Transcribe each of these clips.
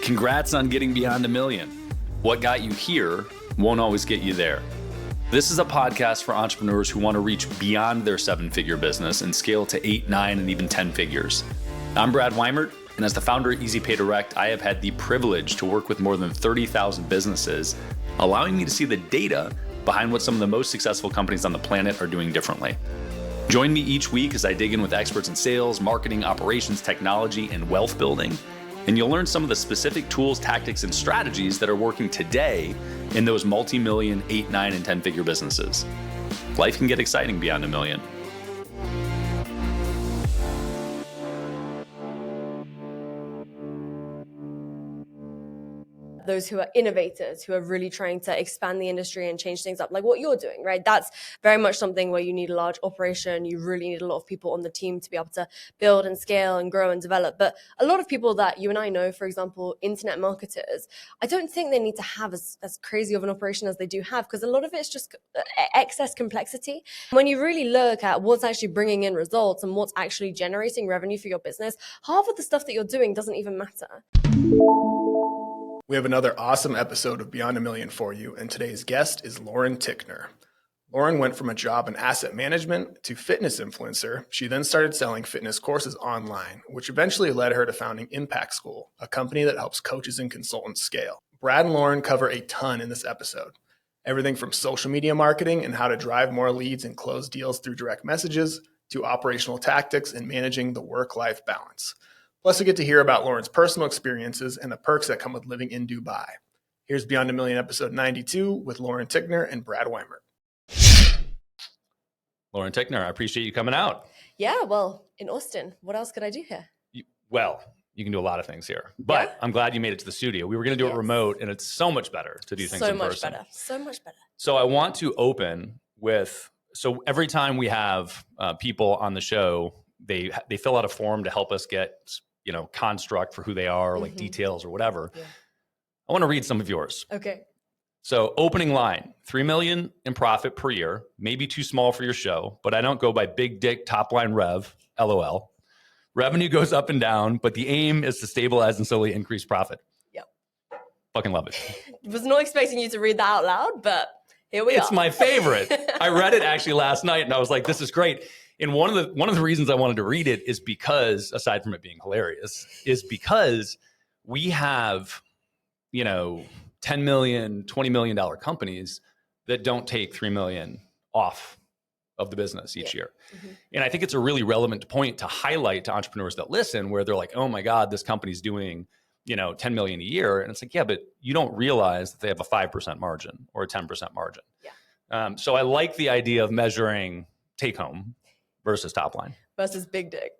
Congrats on getting beyond $1 million. What got you here won't always get you there. This is a podcast for entrepreneurs who want to reach beyond their 7-figure business and scale to 8, 9, and even 10 figures. I'm Brad Weimert, and as the founder of EasyPay Direct, I have had the privilege to work with more than 30,000 businesses, allowing me to see the data behind what some of the most successful companies on the planet are doing differently. Join me each week as I dig in with experts in sales, marketing, operations, technology, and wealth building. And you'll learn some of the specific tools, tactics, and strategies that are working today in those multi-million, 8, 9, and 10-figure businesses. Life can get exciting beyond $1 million. Those who are innovators, who are really trying to expand the industry and change things up, like what you're doing, right? That's very much something where you need a large operation. You really need a lot of people on the team to be able to build and scale and grow and develop. But a lot of people that you and I know, for example, internet marketers, I don't think they need to have as crazy of an operation as they do have, because a lot of it is just excess complexity. When you really look at what's actually bringing in results and what's actually generating revenue for your business, half of the stuff that you're doing doesn't even matter. We have another awesome episode of Beyond $1 Million for you, and today's guest is Lauren Tickner. Lauren went from a job in asset management to fitness influencer. She then started selling fitness courses online, which eventually led her to founding Impact School, a company that helps coaches and consultants scale. Brad and Lauren cover a ton in this episode. Everything from social media marketing and how to drive more leads and close deals through direct messages, to operational tactics and managing the work-life balance. Plus, we get to hear about Lauren's personal experiences and the perks that come with living in Dubai. Here's Beyond $1 Million, episode 92, with Lauren Tickner and Brad Weimert. Lauren Tickner, I appreciate you coming out. Yeah, well, in Austin, what else could I do here? You can do a lot of things here, but yeah. I'm glad you made it to the studio. We were going to do it remote, and it's so much better to do things in person. So much better. So I want to open with, so every time we have people on the show, they fill out a form to help us get construct for who they are, like details or whatever. Yeah. I want to read some of yours. Okay. So opening line, 3 million in profit per year, maybe too small for your show, but I don't go by big dick top line rev, LOL. Revenue goes up and down, but the aim is to stabilize and slowly increase profit. Yep. Fucking love it. Was not expecting you to read that out loud, but here we are. It's my favorite. I read it actually last night and I was like, this is great. And one of the reasons I wanted to read it is because, aside from it being hilarious, is because we have, $10 million, $20 million companies that don't take 3 million off of the business each year. Mm-hmm. And I think it's a really relevant point to highlight to entrepreneurs that listen, where they're like, oh my God, this company's doing, 10 million a year. And it's like, yeah, but you don't realize that they have a 5% margin or a 10% margin. Yeah. So I like the idea of measuring take home versus top line. Versus big dick.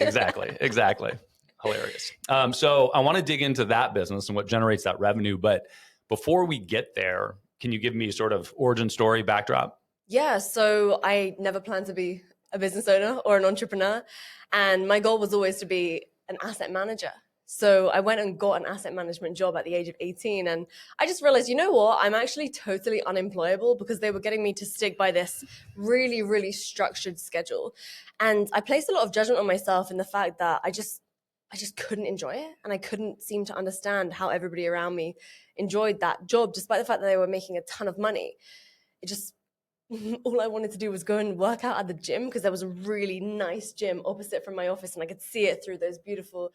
Exactly. Hilarious. So I want to dig into that business and what generates that revenue. But before we get there, can you give me sort of origin story backdrop? Yeah. So I never planned to be a business owner or an entrepreneur. And my goal was always to be an asset manager. So I went and got an asset management job at the age of 18. And I just realized, you know what? I'm actually totally unemployable, because they were getting me to stick by this really, really structured schedule. And I placed a lot of judgment on myself in the fact that I just couldn't enjoy it. And I couldn't seem to understand how everybody around me enjoyed that job, despite the fact that they were making a ton of money. All I wanted to do was go and work out at the gym, because there was a really nice gym opposite from my office and I could see it through those beautiful,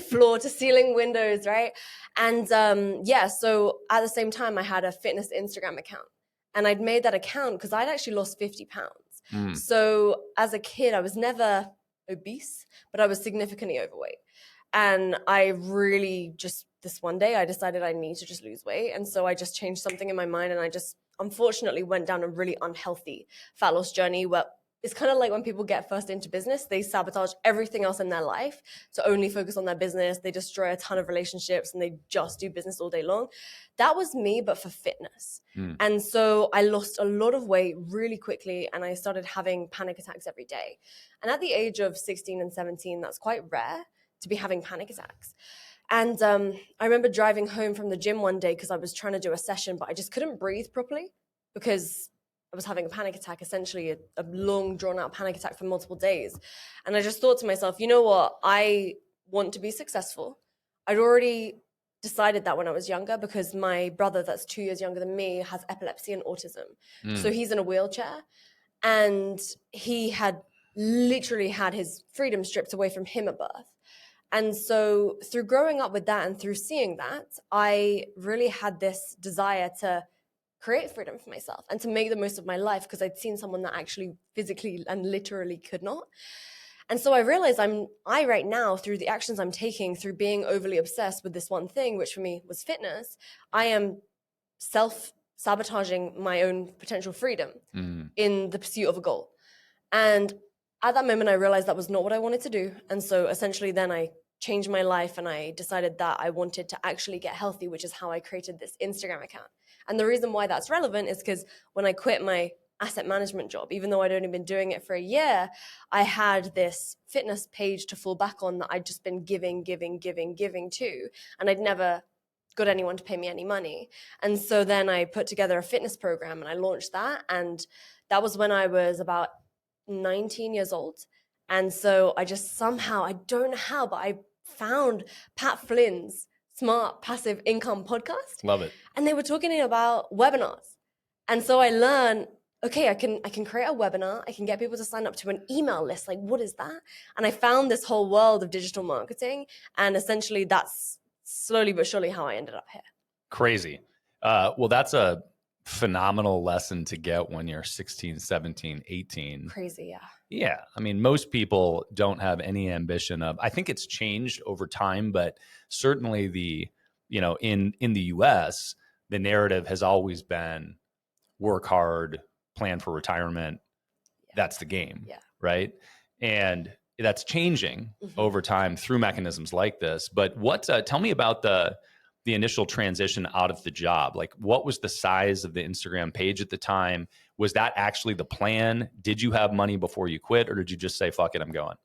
floor to ceiling windows, right? And so at the same time I had a fitness Instagram account, and I'd made that account because I'd actually lost 50 pounds. So as a kid, I was never obese, but I was significantly overweight. And I really this one day I decided I need to just lose weight. And so I just changed something in my mind, and I just unfortunately went down a really unhealthy fat loss journey, where it's kind of like when people get first into business, they sabotage everything else in their life to only focus on their business. They destroy a ton of relationships and they just do business all day long. That was me, but for fitness. And so I lost a lot of weight really quickly, and I started having panic attacks every day. And at the age of 16 and 17, that's quite rare to be having panic attacks. And I remember driving home from the gym one day because I was trying to do a session, but I just couldn't breathe properly because I was having a panic attack, essentially a long, drawn-out panic attack for multiple days. And I just thought to myself, you know what? I want to be successful. I'd already decided that when I was younger, because my brother that's 2 years younger than me has epilepsy and autism. So he's in a wheelchair, and he had literally had his freedom stripped away from him at birth. And so through growing up with that and through seeing that, I really had this desire to create freedom for myself and to make the most of my life, because I'd seen someone that actually physically and literally could not. And so I realized I right now, through the actions I'm taking, through being overly obsessed with this one thing, which for me was fitness, I am self-sabotaging my own potential freedom in the pursuit of a goal. And at that moment, I realized that was not what I wanted to do. And so essentially then I changed my life and I decided that I wanted to actually get healthy, which is how I created this Instagram account. And the reason why that's relevant is because when I quit my asset management job, even though I'd only been doing it for a year, I had this fitness page to fall back on that I'd just been giving to, and I'd never got anyone to pay me any money. And so then I put together a fitness program and I launched that. And that was when I was about 19 years old. And so I just somehow, I don't know how, but I found Pat Flynn's Smart Passive Income podcast. Love it. And they were talking about webinars. And so I learned, okay, I can create a webinar. I can get people to sign up to an email list. Like, what is that? And I found this whole world of digital marketing. And essentially that's slowly but surely how I ended up here. Crazy. Well, that's a phenomenal lesson to get when you're 16, 17, 18. Crazy, yeah. Yeah. I mean, most people don't have any ambition of, I think it's changed over time, but certainly in the US, the narrative has always been work hard, plan for retirement. Yeah. That's the game. Yeah. Right. And that's changing over time through mechanisms like this. But tell me about the initial transition out of the job. Like, what was the size of the Instagram page at the time? Was that actually the plan? Did you have money before you quit, or did you just say, fuck it, I'm going?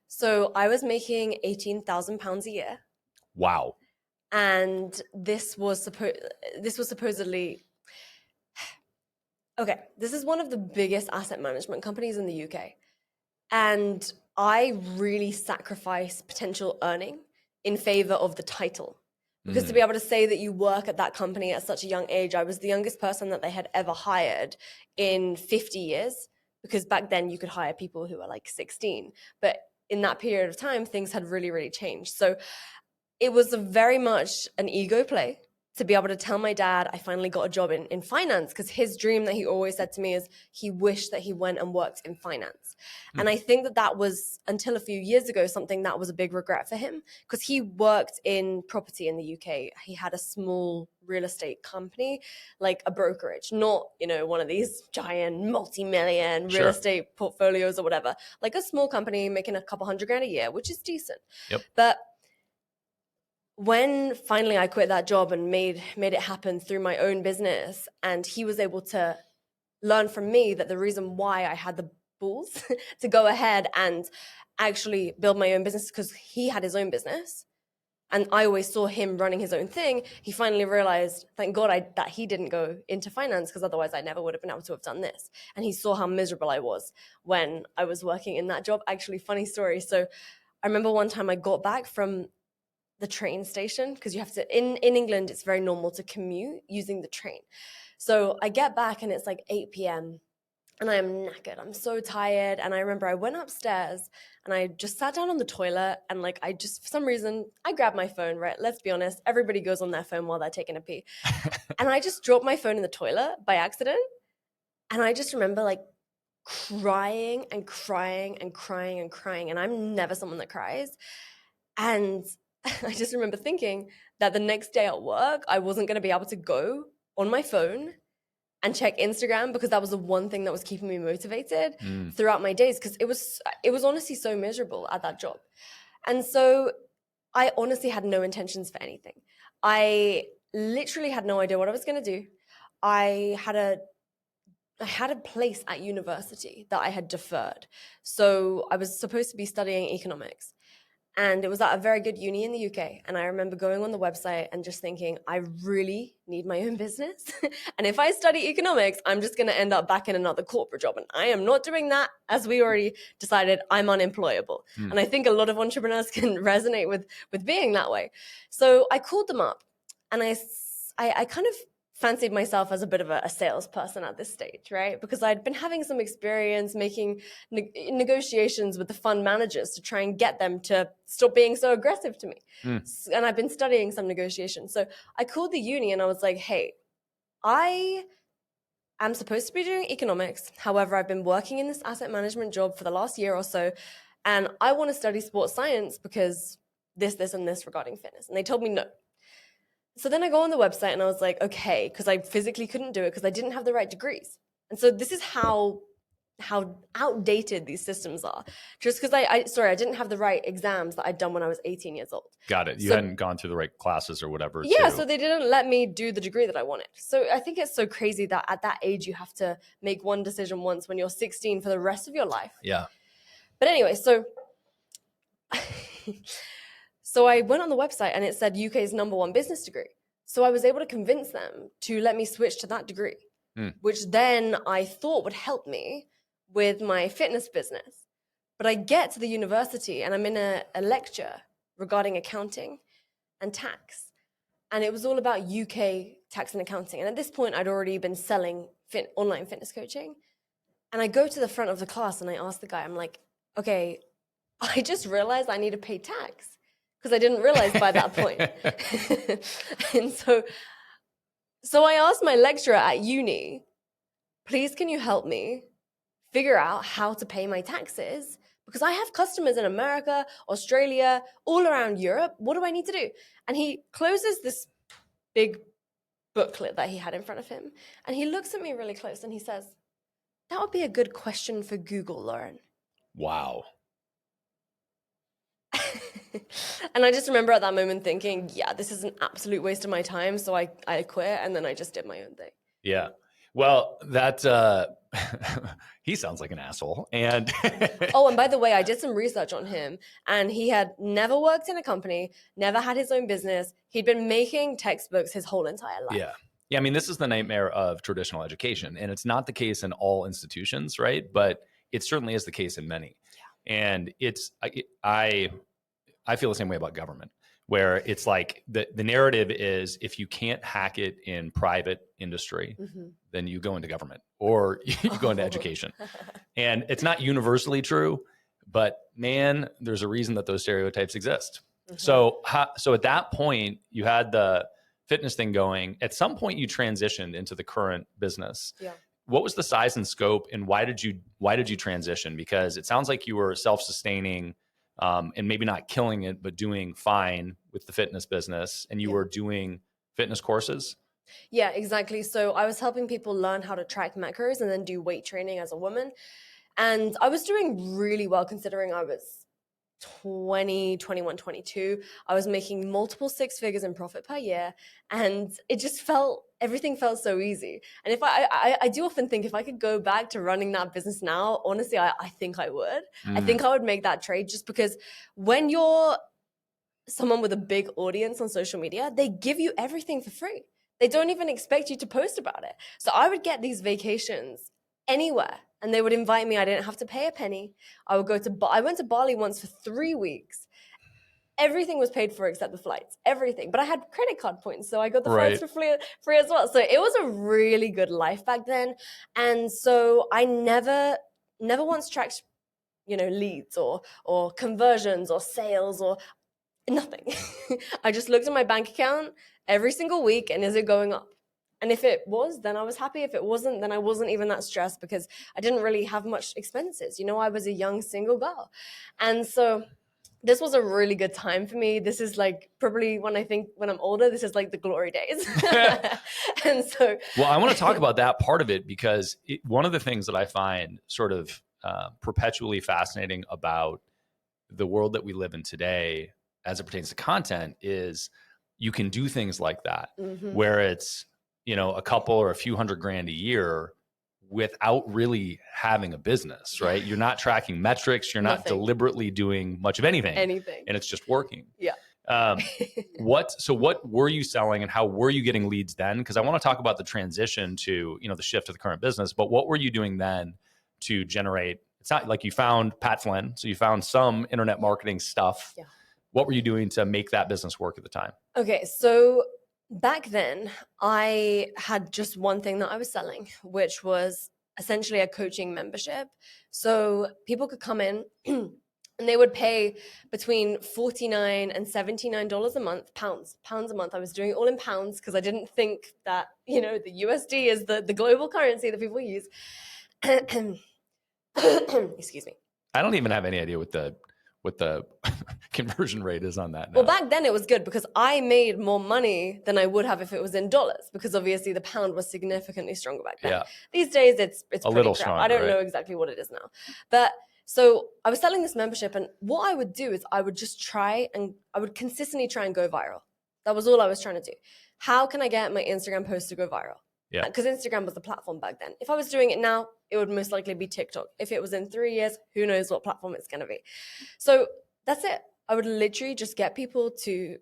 So I was making £18,000 a year. Wow. And this was supposedly, okay, this is one of the biggest asset management companies in the UK. And I really sacrifice potential earning in favor of the title. Because to be able to say that you work at that company at such a young age, I was the youngest person that they had ever hired in 50 years. Because back then you could hire people who were like 16. But in that period of time, things had really, really changed. So it was very much an ego play to be able to tell my dad I finally got a job in finance, because his dream that he always said to me is he wished that he went and worked in finance. And I think that was, until a few years ago, something that was a big regret for him, because he worked in property in the UK. He had a small real estate company, like a brokerage, not, one of these giant multi-million real estate portfolios or whatever, like a small company making a couple $100,000 a year, which is decent. Yep. But when finally I quit that job and made it happen through my own business, and he was able to learn from me that the reason why I had the balls to go ahead and actually build my own business, because he had his own business and I always saw him running his own thing, he finally realized, thank God that he didn't go into finance, because otherwise I never would have been able to have done this. And he saw how miserable I was when I was working in that job. Actually, funny story. So I remember one time I got back from the train station, because you have to, in England, it's very normal to commute using the train. So I get back and it's like 8 p.m. and I am knackered. I'm so tired. And I remember I went upstairs and I just sat down on the toilet, and for some reason, I grabbed my phone, right? Let's be honest. Everybody goes on their phone while they're taking a pee. And I just dropped my phone in the toilet by accident. And I just remember crying and crying and crying and crying. And I'm never someone that cries. And I just remember thinking that the next day at work, I wasn't going to be able to go on my phone and check Instagram, because that was the one thing that was keeping me motivated throughout my days, because it was honestly so miserable at that job. And so I honestly had no intentions for anything. I literally had no idea what I was going to do. I had a place at university that I had deferred. So I was supposed to be studying economics. And it was at a very good uni in the UK. And I remember going on the website and just thinking, I really need my own business. And if I study economics, I'm just going to end up back in another corporate job. And I am not doing that. As we already decided, I'm unemployable. And I think a lot of entrepreneurs can resonate with being that way. So I called them up and I kind of fancied myself as a bit of a salesperson at this stage, right? Because I'd been having some experience making negotiations with the fund managers to try and get them to stop being so aggressive to me. And I've been studying some negotiations. So I called the uni and I was like, hey, I am supposed to be doing economics. However, I've been working in this asset management job for the last year or so. And I want to study sports science because this, and this regarding fitness. And they told me no. So then I go on the website and I was like, okay, because I physically couldn't do it because I didn't have the right degrees. And so this is how outdated these systems are. Just because I didn't have the right exams that I'd done when I was 18 years old. Got it. You hadn't gone through the right classes or whatever. Yeah, so they didn't let me do the degree that I wanted. So I think it's so crazy that at that age you have to make one decision once when you're 16 for the rest of your life. Yeah. But anyway, so So I went on the website and it said UK's #1 business degree. So I was able to convince them to let me switch to that degree, which then I thought would help me with my fitness business. But I get to the university and I'm in a lecture regarding accounting and tax. And it was all about UK tax and accounting. And at this point, I'd already been selling online fitness coaching. And I go to the front of the class and I ask the guy, I'm like, okay, I just realized I need to pay tax. Because I didn't realize by that point. And so I asked my lecturer at uni, please can you help me figure out how to pay my taxes? Because I have customers in America, Australia, all around Europe. What do I need to do? And he closes this big booklet that he had in front of him. And he looks at me really close and he says, that would be a good question for Google, Lauren. Wow. And I just remember at that moment thinking, yeah, this is an absolute waste of my time. So I quit and then I just did my own thing. Yeah. Well, that he sounds like an asshole. And oh, and by the way, I did some research on him and he had never worked in a company, never had his own business. He'd been making textbooks his whole entire life. Yeah. Yeah. I mean, this is the nightmare of traditional education, and it's not the case in all institutions, right? But it certainly is the case in many. Yeah. And I feel the same way about government, where it's like the narrative is if you can't hack it in private industry, then you go into government or you go into education. And it's not universally true, but man, there's a reason that those stereotypes exist. So at that point, you had the fitness thing going. At some point, you transitioned into the current business. Yeah. What was the size and scope, and why did you transition? Because it sounds like you were self-sustaining. And maybe not killing it, but doing fine with the fitness business, and you were doing fitness courses. Yeah, exactly. So I was helping people learn how to track macros and then do weight training as a woman. And I was doing really well considering I was 20, 21, 22. I was making multiple 6 figures in profit per year. And it just everything felt so easy. And if I do often think if I could go back to running that business now, honestly, I think I would. I think I would make that trade just because when you're someone with a big audience on social media, they give you everything for free. They don't even expect you to post about it. So I would get these vacations anywhere and they would invite me. I didn't have to pay a penny. I went to Bali once for 3 weeks. Everything was paid for except the flights, everything. But I had credit card points, so I got the flights for free as well. So it was a really good life back then. And so I never once tracked, leads or conversions or sales or nothing. I just looked at my bank account every single week and is it going up? And if it was, then I was happy. If it wasn't, then I wasn't even that stressed because I didn't really have much expenses. I was a young single girl. And so this was a really good time for me. This is like probably when I'm older, this is like the glory days. And so, well, I want to talk about that part of it because one of the things that I find sort of perpetually fascinating about the world that we live in today, as it pertains to content, is you can do things like that, where it's, a couple or a few $100,000 a year without really having a business, right? You're not tracking metrics. You're not Nothing. deliberately doing much of anything. Anything. And it's just working. Yeah. So what were you selling and how were you getting leads then? Because I want to talk about the transition to, the shift to the current business, but what were you doing then to generate? It's not like you found Pat Flynn, so you found some internet marketing stuff. Yeah. What were you doing to make that business work at the time? Okay, so back then I had just one thing that I was selling, which was essentially a coaching membership. So people could come in and they would pay between $49 and $79 a month, pounds a month. I was doing it all in pounds because I didn't think that, the USD is the global currency that people use. Excuse me. I don't even have any idea what the conversion rate is on that now. Well, back then it was good because I made more money than I would have if it was in dollars, because obviously the pound was significantly stronger back then. Yeah. These days it's A pretty little crap. stronger, I don't right? know exactly what it is now. But so I was selling this membership, and what I would do is I would just I would consistently try and go viral. That was all I was trying to do. How can I get my Instagram post to go viral? Yeah. Because Instagram was the platform back then. If I was doing it now, it would most likely be TikTok. If it was in 3 years, who knows what platform it's going to be. So that's it. I would literally just get people to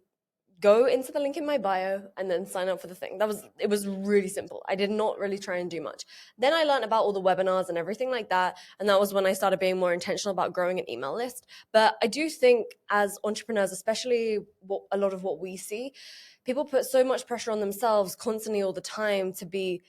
go into the link in my bio and then sign up for the thing. It was really simple. I did not really try and do much. Then I learned about all the webinars and everything like that. And that was when I started being more intentional about growing an email list. But I do think as entrepreneurs, especially a lot of what we see, people put so much pressure on themselves constantly all the time to be,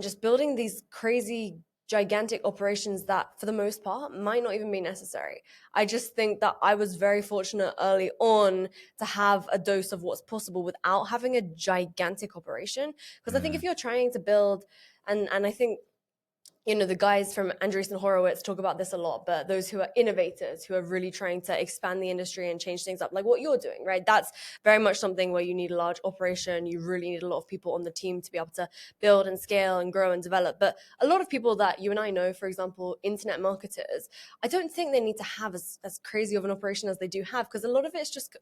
just building these crazy gigantic operations that for the most part might not even be necessary. I just think that I was very fortunate early on to have a dose of what's possible without having a gigantic operation. Because I think if you're trying to build, and I think, the guys from Andreessen Horowitz talk about this a lot, but those who are innovators, who are really trying to expand the industry and change things up, like what you're doing, right? That's very much something where you need a large operation. You really need a lot of people on the team to be able to build and scale and grow and develop. But a lot of people that you and I know, for example, internet marketers, I don't think they need to have as crazy of an operation as they do have, because a lot of it's just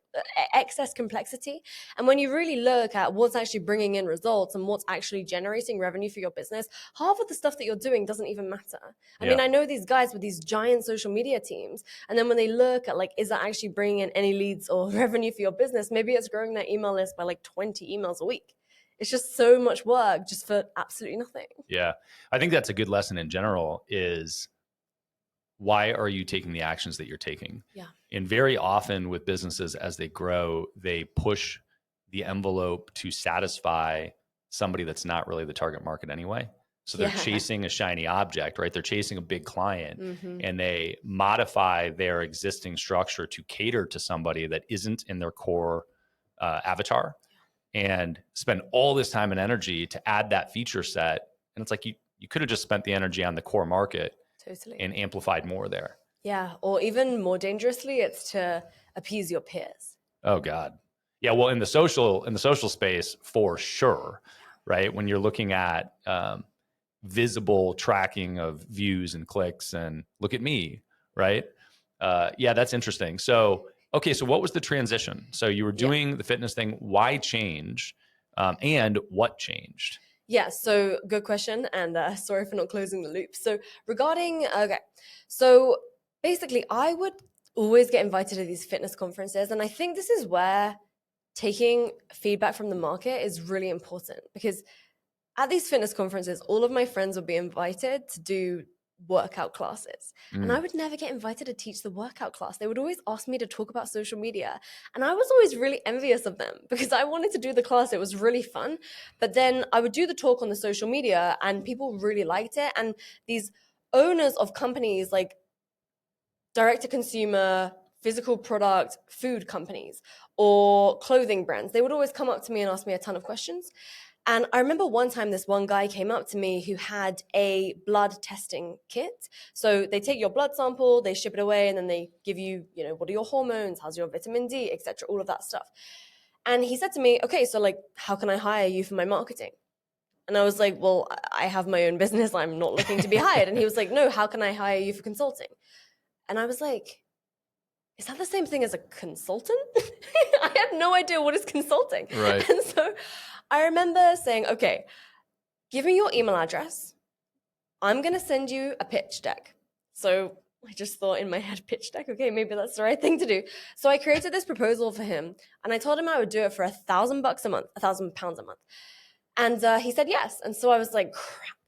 excess complexity. And when you really look at what's actually bringing in results and what's actually generating revenue for your business, half of the stuff that you're doing doesn't even matter. I mean, I know these guys with these giant social media teams, and then when they look at is that actually bringing in any leads or revenue for your business, maybe it's growing their email list by 20 emails a week. It's just so much work just for absolutely nothing. Yeah. I think that's a good lesson in general is, why are you taking the actions that you're taking? Yeah. And very often with businesses, as they grow, they push the envelope to satisfy somebody that's not really the target market anyway. So they're chasing a shiny object, right? They're chasing a big client, and they modify their existing structure to cater to somebody that isn't in their core avatar, and spend all this time and energy to add that feature set. And it's like you could have just spent the energy on the core market and amplified more there. Yeah. Or even more dangerously, it's to appease your peers. Oh God. Yeah. Well, in the social space, for sure. Right. When you're looking at visible tracking of views and clicks and look at me, right? Yeah, that's interesting. So, okay. So what was the transition? So you were doing the fitness thing. Why change? And what changed? Yeah, so good question. And sorry for not closing the loop. So so basically I would always get invited to these fitness conferences. And I think this is where taking feedback from the market is really important, because at these fitness conferences, all of my friends would be invited to do workout classes. And I would never get invited to teach the workout class. They would always ask me to talk about social media. And I was always really envious of them because I wanted to do the class. It was really fun. But then I would do the talk on the social media and people really liked it. And these owners of companies like direct to consumer, physical product, food companies, or clothing brands, they would always come up to me and ask me a ton of questions. And I remember one time this one guy came up to me who had a blood testing kit. So they take your blood sample, they ship it away, and then they give you, what are your hormones, how's your vitamin D, etc., all of that stuff. And he said to me, okay, so how can I hire you for my marketing? And I was like, well, I have my own business. I'm not looking to be hired. And he was like, no, how can I hire you for consulting? And I was like, is that the same thing as a consultant? I had no idea what is consulting. Right. And so I remember saying, okay, give me your email address. I'm going to send you a pitch deck. So I just thought in my head, pitch deck, okay, maybe that's the right thing to do. So I created this proposal for him, and I told him I would do it for £1,000 a month, £1,000 a month. And he said yes. And so I was like, crap,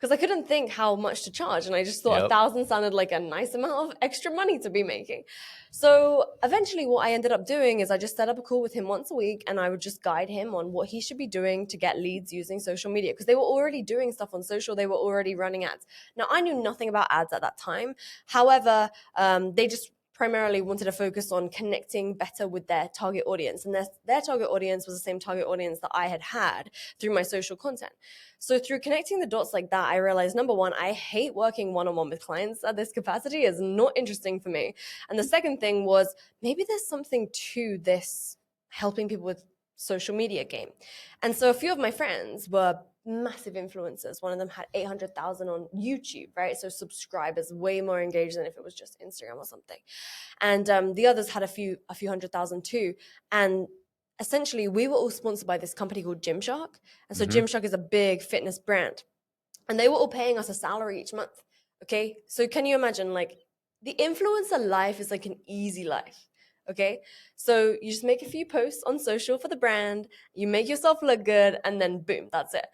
because I couldn't think how much to charge. And I just thought 1,000 sounded like a nice amount of extra money to be making. So eventually what I ended up doing is I just set up a call with him once a week, and I would just guide him on what he should be doing to get leads using social media, because they were already doing stuff on social. They were already running ads. Now, I knew nothing about ads at that time. However, they just primarily wanted to focus on connecting better with their target audience. And their target audience was the same target audience that I had through my social content. So through connecting the dots like that, I realized, number one, I hate working one-on-one with clients at this capacity. It's not interesting for me. And the second thing was, maybe there's something to this helping people with social media game. And so a few of my friends were massive influencers. One of them had 800,000 on YouTube, right? So subscribers, way more engaged than if it was just Instagram or something. And the others had a few 100,000 too. And essentially, we were all sponsored by this company called Gymshark. And so Gymshark is a big fitness brand. And they were all paying us a salary each month. Okay. So can you imagine, like, the influencer life is like an easy life. Okay. So you just make a few posts on social for the brand, you make yourself look good, and then boom, that's it.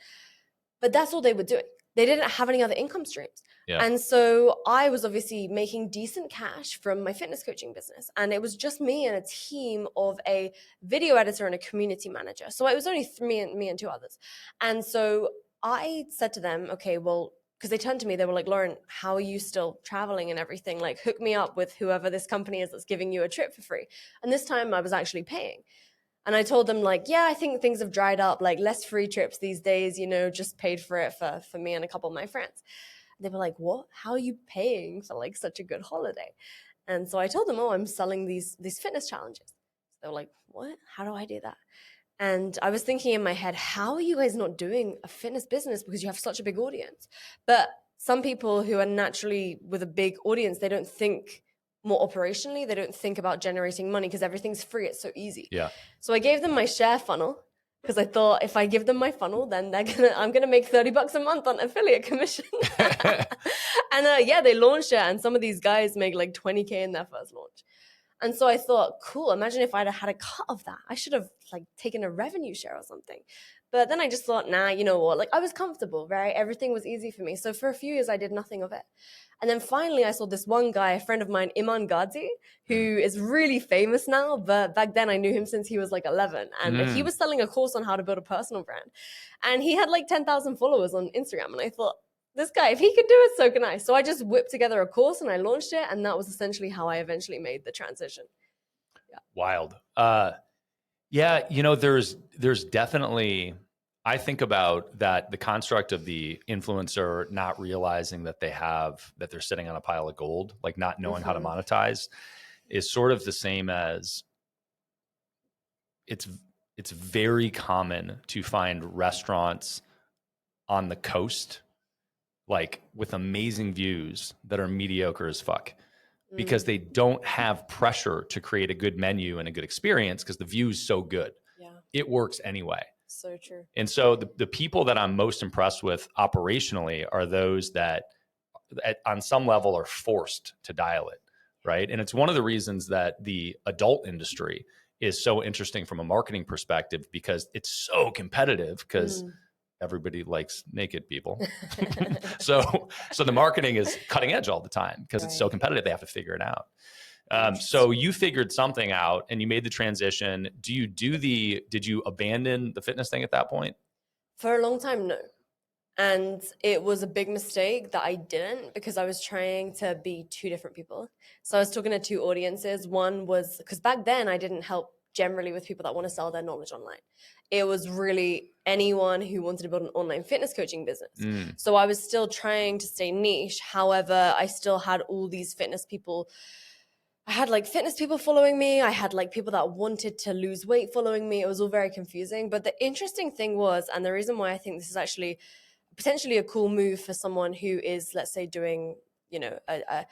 But that's all they were doing. They didn't have any other income streams. Yeah. And so I was obviously making decent cash from my fitness coaching business. And it was just me and a team of a video editor and a community manager. So it was only me and two others. And so I said to them, okay, well, because they turned to me, they were like, Lauren, how are you still traveling and everything? Like, hook me up with whoever this company is that's giving you a trip for free. And this time I was actually paying. And I told them, like, yeah, I think things have dried up, like less free trips these days, just paid for it for me and a couple of my friends. They were like, what? How are you paying for like such a good holiday? And so I told them, oh, I'm selling these fitness challenges. So they were like, what? How do I do that? And I was thinking in my head, how are you guys not doing a fitness business because you have such a big audience? But some people who are naturally with a big audience, they don't think more operationally. They don't think about generating money because everything's free. It's so easy. Yeah. So I gave them my share funnel because I thought if I give them my funnel, then I'm gonna make $30 a month on affiliate commission. And yeah, they launched it, and some of these guys make like 20K in their first launch. And so I thought, cool, imagine if I'd have had a cut of that. I should have like taken a revenue share or something. But then I just thought, nah, you know what? Like, I was comfortable, right? Everything was easy for me. So for a few years, I did nothing of it. And then finally, I saw this one guy, a friend of mine, Iman Ghazi, who is really famous now. But back then, I knew him since he was like 11. And he was selling a course on how to build a personal brand. And he had like 10,000 followers on Instagram. And I thought, this guy, if he can do it, so can I. So I just whipped together a course and I launched it. And that was essentially how I eventually made the transition. Yeah. Wild. Yeah, there's definitely, I think about that, the construct of the influencer not realizing that they're sitting on a pile of gold, like not knowing how to monetize, is sort of the same as it's very common to find restaurants on the coast, like with amazing views, that are mediocre as fuck. Because they don't have pressure to create a good menu and a good experience because the view's so good. Yeah. It works anyway. So true. And so the people that I'm most impressed with operationally are those that on some level are forced to dial it, right? And it's one of the reasons that the adult industry is so interesting from a marketing perspective, because it's so competitive, because everybody likes naked people. So the marketing is cutting edge all the time because it's so competitive. They have to figure it out. So you figured something out and you made the transition. Did you abandon the fitness thing at that point? For a long time, no. And it was a big mistake that I didn't, because I was trying to be two different people. So I was talking to two audiences. One was, because back then I didn't help generally with people that want to sell their knowledge online. It was really anyone who wanted to build an online fitness coaching business. So I was still trying to stay niche. However, I still had all these fitness people. I had like fitness people following me. I had like people that wanted to lose weight following me. It was all very confusing. But the interesting thing was, and the reason why I think this is actually potentially a cool move for someone who is, let's say, doing, a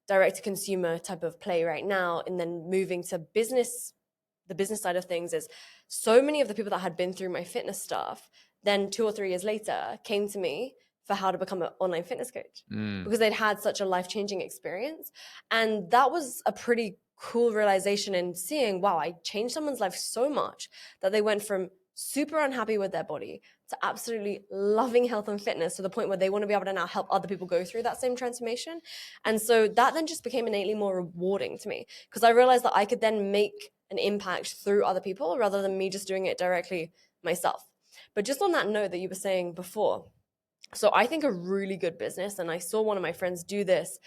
direct to consumer type of play right now, and then moving to the business side of things, is so many of the people that had been through my fitness stuff, then 2 or 3 years later came to me for how to become an online fitness coach Mm. because they'd had such a life-changing experience. And that was a pretty cool realization in seeing, wow, I changed someone's life so much that they went from super unhappy with their body to absolutely loving health and fitness to the point where they want to be able to now help other people go through that same transformation. And so that then just became innately more rewarding to me because I realized that I could then make an impact through other people rather than me just doing it directly myself. But just on that note that you were saying before, so I think a really good business, and I saw one of my friends do this.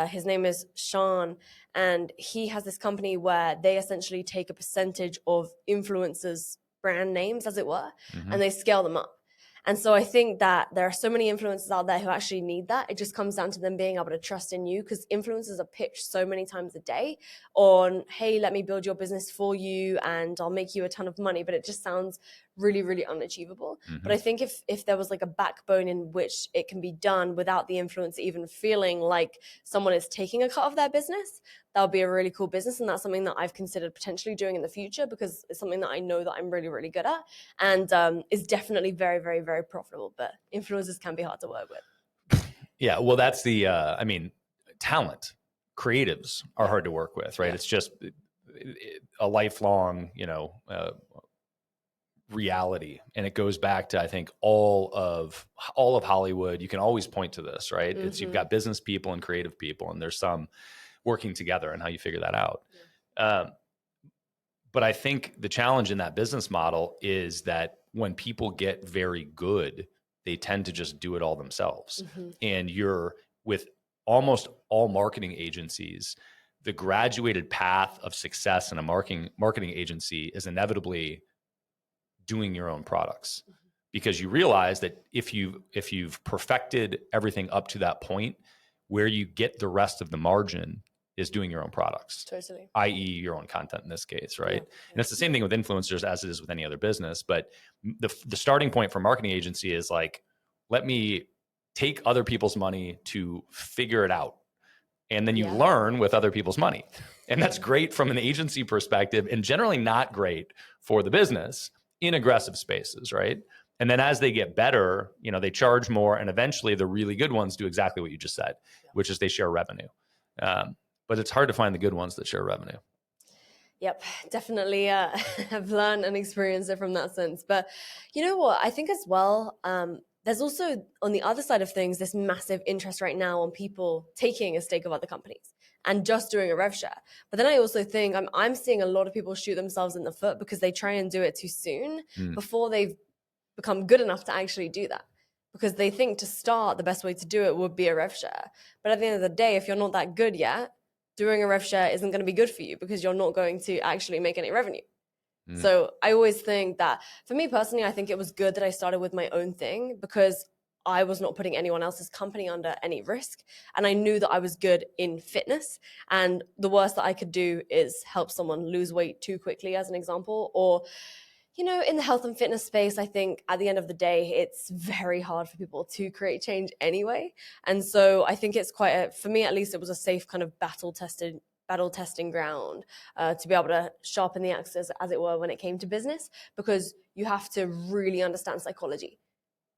His name is Sean, and he has this company where they essentially take a percentage of influencers' brand names, as it were, and they scale them up. And so I think that there are so many influencers out there who actually need that. It just comes down to them being able to trust in you because influencers are pitched so many times a day on, hey, let me build your business for you and I'll make you a ton of money. But it just sounds really, really unachievable. But I think if there was like a backbone in which it can be done without the influencer even feeling like someone is taking a cut of their business, that would be a really cool business. And that's something that I've considered potentially doing in the future because it's something that I know that I'm really, really good at and is definitely very, very, very profitable. But influencers can be hard to work with. Yeah, well, that's the, talent. Creatives are hard to work with, right? Yeah. It's just a lifelong, reality. And it goes back to, I think, all of Hollywood. You can always point to this, right? It's you've got business people and creative people, and there's some working together and how you figure that out. But I think the challenge in that business model is that when people get very good, they tend to just do it all themselves. And you're with almost all marketing agencies, the graduated path of success in a marketing agency is inevitably doing your own products, because you realize that if you've perfected everything up to that point, where you get the rest of the margin is doing your own products, Totally. i.e. your own content in this case, right? Yeah. And it's the same thing with influencers as it is with any other business. But the starting point for marketing agency is like, let me take other people's money to figure it out. And then you learn with other people's money. And that's great from an agency perspective and generally not great for the business in aggressive spaces, right? And then as they get better, they charge more, and eventually the really good ones do exactly what you just said, which is they share revenue. But it's hard to find the good ones that share revenue. Yep, definitely have learned and experienced it from that sense. But you know what? I think as well, there's also on the other side of things, this massive interest right now on people taking a stake of other companies and just doing a rev share. But then I also think I'm seeing a lot of people shoot themselves in the foot because they try and do it too soon before they've become good enough to actually do that. Because they think to start, the best way to do it would be a rev share. But at the end of the day, if you're not that good yet, doing a rev share isn't going to be good for you because you're not going to actually make any revenue. So I always think that for me personally, I think it was good that I started with my own thing because I was not putting anyone else's company under any risk. And I knew that I was good in fitness. And the worst that I could do is help someone lose weight too quickly, as an example, or in the health and fitness space, I think at the end of the day, it's very hard for people to create change anyway. And so I think it's for me at least, it was a safe kind of battle testing ground to be able to sharpen the axe, as it were, when it came to business, because you have to really understand psychology.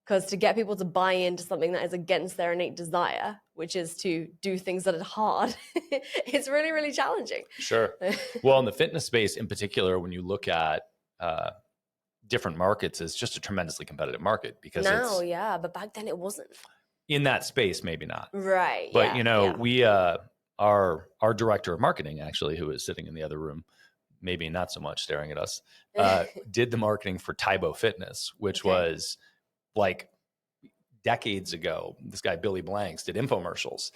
Because to get people to buy into something that is against their innate desire, which is to do things that are hard, it's really, really challenging. Sure. Well, in the fitness space in particular, when you look at different markets, is just a tremendously competitive market because now, but back then it wasn't. In that space, maybe not. Right. But we our director of marketing, actually, who is sitting in the other room, maybe not so much staring at us, did the marketing for Tybo Fitness, which was like decades ago. This guy Billy Blanks did infomercials,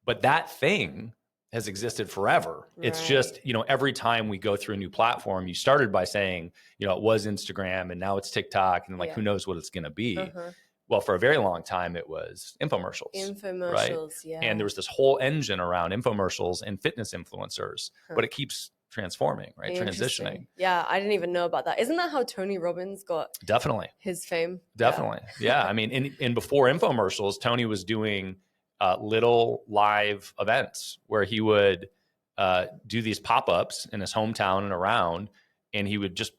but that thing has existed forever. Right. It's just, every time we go through a new platform, you started by saying, it was Instagram and now it's TikTok and who knows what it's going to be. Well, for a very long time, it was infomercials. Right? And there was this whole engine around infomercials and fitness influencers, but it keeps transforming, right? Transitioning. Yeah, I didn't even know about that. Isn't that how Tony Robbins got his fame? Definitely. Yeah. I mean, and before infomercials, Tony was doing little live events where he would do these pop-ups in his hometown and around, and he would just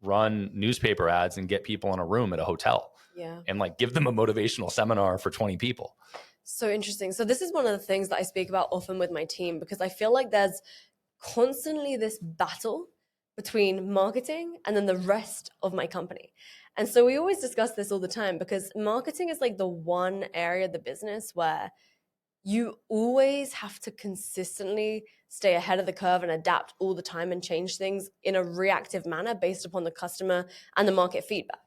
run newspaper ads and get people in a room at a hotel. Yeah. and like give them a motivational seminar for 20 people. So interesting. So this is one of the things that I speak about often with my team, because I feel like there's constantly this battle between marketing and then the rest of my company. And so we always discuss this all the time, because marketing is like the one area of the business where you always have to consistently stay ahead of the curve and adapt all the time and change things in a reactive manner based upon the customer and the market feedback.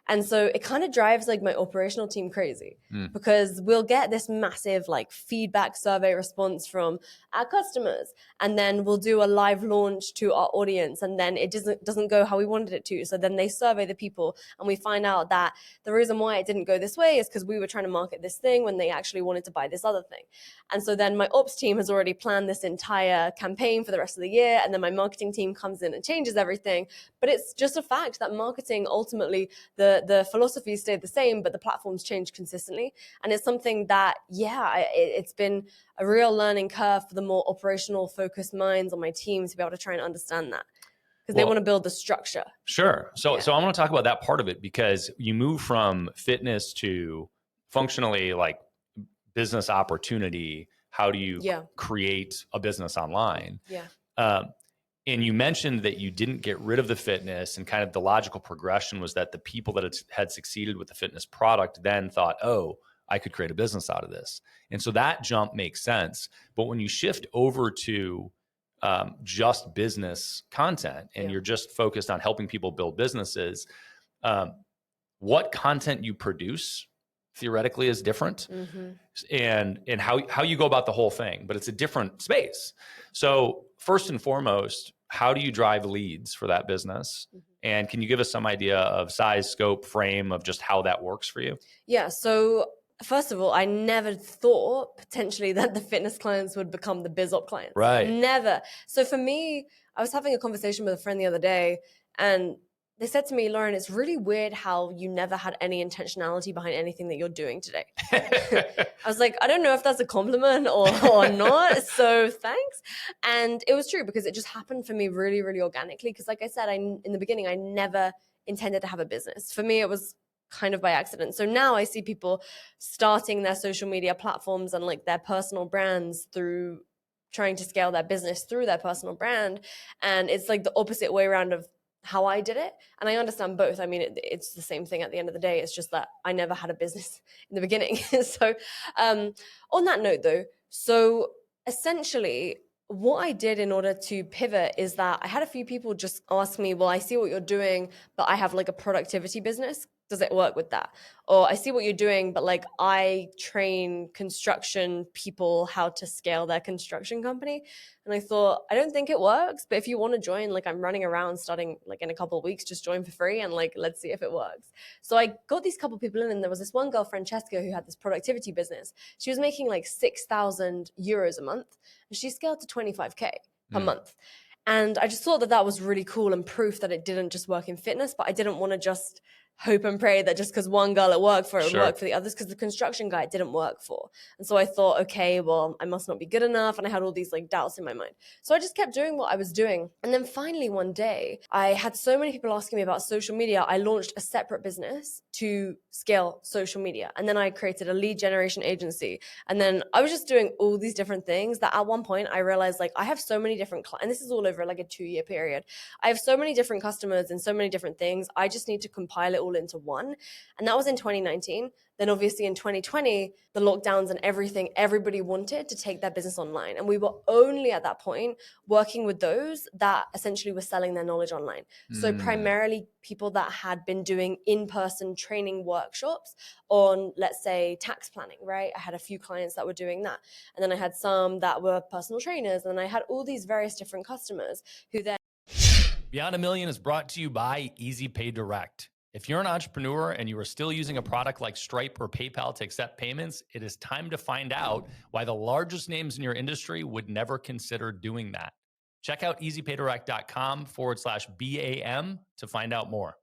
And so it kind of drives like my operational team crazy, because we'll get this massive like feedback survey response from our customers, and then we'll do a live launch to our audience, and then it doesn't go how we wanted it to. So then they survey the people, and we find out that the reason why it didn't go this way is because we were trying to market this thing when they actually wanted to buy this other thing. And so then my ops team has already planned this entire campaign for the rest of the year, and then my marketing team comes in and changes everything. But it's just a fact that marketing, ultimately, the philosophy stayed the same, but the platforms changed consistently. And it's something that, it's been a real learning curve for the more operational focused minds on my team to be able to try and understand that, because they want to build the structure. Sure. So I want to talk about that part of it, because you move from fitness to functionally like business opportunity. How do you create a business online? And you mentioned that you didn't get rid of the fitness, and kind of the logical progression was that the people that had succeeded with the fitness product then thought, oh, I could create a business out of this. And so that jump makes sense. But when you shift over to just business content and you're just focused on helping people build businesses, what content you produce theoretically is different, and how you go about the whole thing, but it's a different space. So first and foremost, how do you drive leads for that business? And can you give us some idea of size, scope, frame of just how that works for you? Yeah. So first of all, I never thought potentially that the fitness clients would become the biz op clients. Right. Never. So for me, I was having a conversation with a friend the other day, and they said to me, Lauren, it's really weird how you never had any intentionality behind anything that you're doing today. I was like, I don't know if that's a compliment or not. So thanks. And it was true, because it just happened for me really, really organically. Because like I said, in the beginning, I never intended to have a business. For me, it was kind of by accident. So now I see people starting their social media platforms and like their personal brands through trying to scale their business through their personal brand. And it's like the opposite way around of how I did it. And I understand both. I mean, it's the same thing at the end of the day. It's just that I never had a business in the beginning. So on that note though, so essentially what I did in order to pivot is that I had a few people just ask me, well, I see what you're doing, but I have like a productivity business. Does it work with that? Or I see what you're doing, but like I train construction people how to scale their construction company. And I thought, I don't think it works, but if you want to join, like I'm running around starting like in a couple of weeks, just join for free and like, let's see if it works. So I got these couple people in, and there was this one girl, Francesca, who had this productivity business. She was making like 6,000 euros a month, and she scaled to 25K per month. And I just thought that that was really cool and proof that it didn't just work in fitness, but I didn't want to just hope and pray that just because one girl it worked for, it would work for the others, because the construction guy it didn't work for. And so I thought, okay, well, I must not be good enough. And I had all these like doubts in my mind. So I just kept doing what I was doing. And then finally one day, I had so many people asking me about social media. I launched a separate business to scale social media. And then I created a lead generation agency. And then I was just doing all these different things that at one point I realized like I have so many different clients, and this is all over like a 2-year period. I have so many different customers and so many different things. I just need to compile it all into one. And that was in 2019. Then obviously in 2020, the lockdowns and everything, everybody wanted to take their business online. And we were only at that point working with those that essentially were selling their knowledge online. So primarily people that had been doing in-person training workshops on, let's say, tax planning, right? I had a few clients that were doing that. And then I had some that were personal trainers. And I had all these various different customers who then... Beyond a Million is brought to you by Easy Pay Direct. If you're an entrepreneur and you are still using a product like Stripe or PayPal to accept payments, it is time to find out why the largest names in your industry would never consider doing that. Check out easypaydirect.com/BAM to find out more.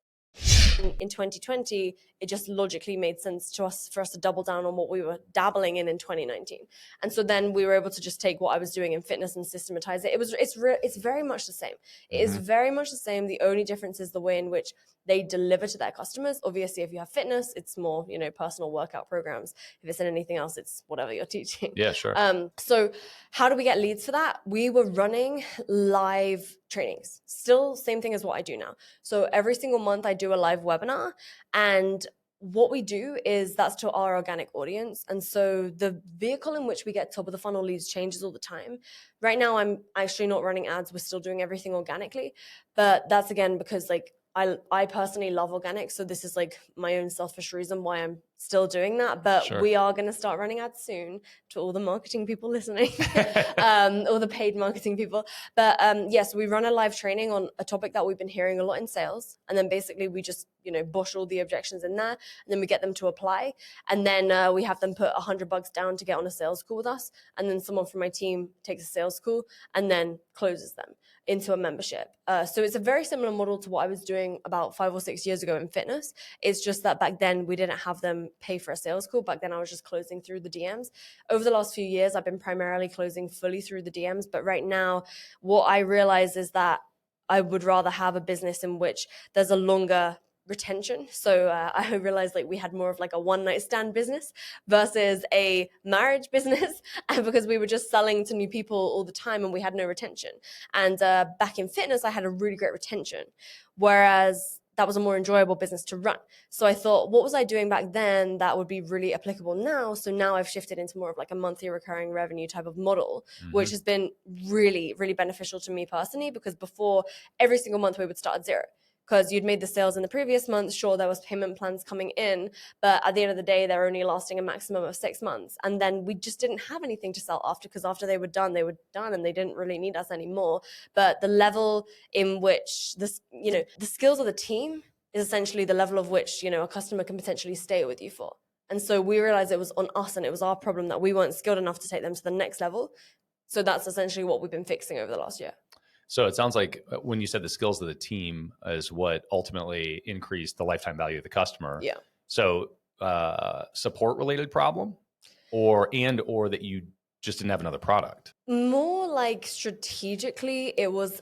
In 2020, it just logically made sense to us for us to double down on what we were dabbling in 2019. And so then we were able to just take what I was doing in fitness and systematize it. It's very much the same. It is very much the same. The only difference is the way in which they deliver to their customers. Obviously, if you have fitness, it's more, personal workout programs. If it's in anything else, it's whatever you're teaching. Yeah, sure. So how do we get leads for that? We were running live trainings. Still same thing as what I do now. So every single month I do a live webinar, and what we do is that's to our organic audience. And so the vehicle in which we get top of the funnel leads changes all the time. Right now, I'm actually not running ads. We're still doing everything organically, but that's again, because I personally love organic. So this is my own selfish reason why I'm still doing that. But Sure. we are going to start running ads soon to all the marketing people listening, all the paid marketing people. But yes, we run a live training on a topic that we've been hearing a lot in sales. And then basically we just, bush all the objections in there, and then we get them to apply. And then we have them put $100 down to get on a sales call with us. And then someone from my team takes a sales call and then closes them into a membership. So it's a very similar model to what I was doing about 5 or 6 years ago in fitness. It's just that back then we didn't have them pay for a sales call. Back then I was just closing through the DMs. Over the last few years, I've been primarily closing fully through the DMs. But right now, what I realize is that I would rather have a business in which there's a longer retention. So I realized we had more of a one night stand business versus a marriage business, because we were just selling to new people all the time and we had no retention. And back in fitness, I had a really great retention, whereas that was a more enjoyable business to run. So I thought, what was I doing back then that would be really applicable now? So now I've shifted into more of a monthly recurring revenue type of model, which has been really, really beneficial to me personally, because before, every single month we would start at zero. Because you'd made the sales in the previous month, sure, there was payment plans coming in, but at the end of the day, they're only lasting a maximum of 6 months. And then we just didn't have anything to sell after, because after they were done and they didn't really need us anymore. But the level in which the skills of the team is essentially the level of which, a customer can potentially stay with you for. And so we realized it was on us and it was our problem that we weren't skilled enough to take them to the next level. So that's essentially what we've been fixing over the last year. So it sounds like when you said the skills of the team is what ultimately increased the lifetime value of the customer. Yeah. So support related problem or that you just didn't have another product? More strategically, it was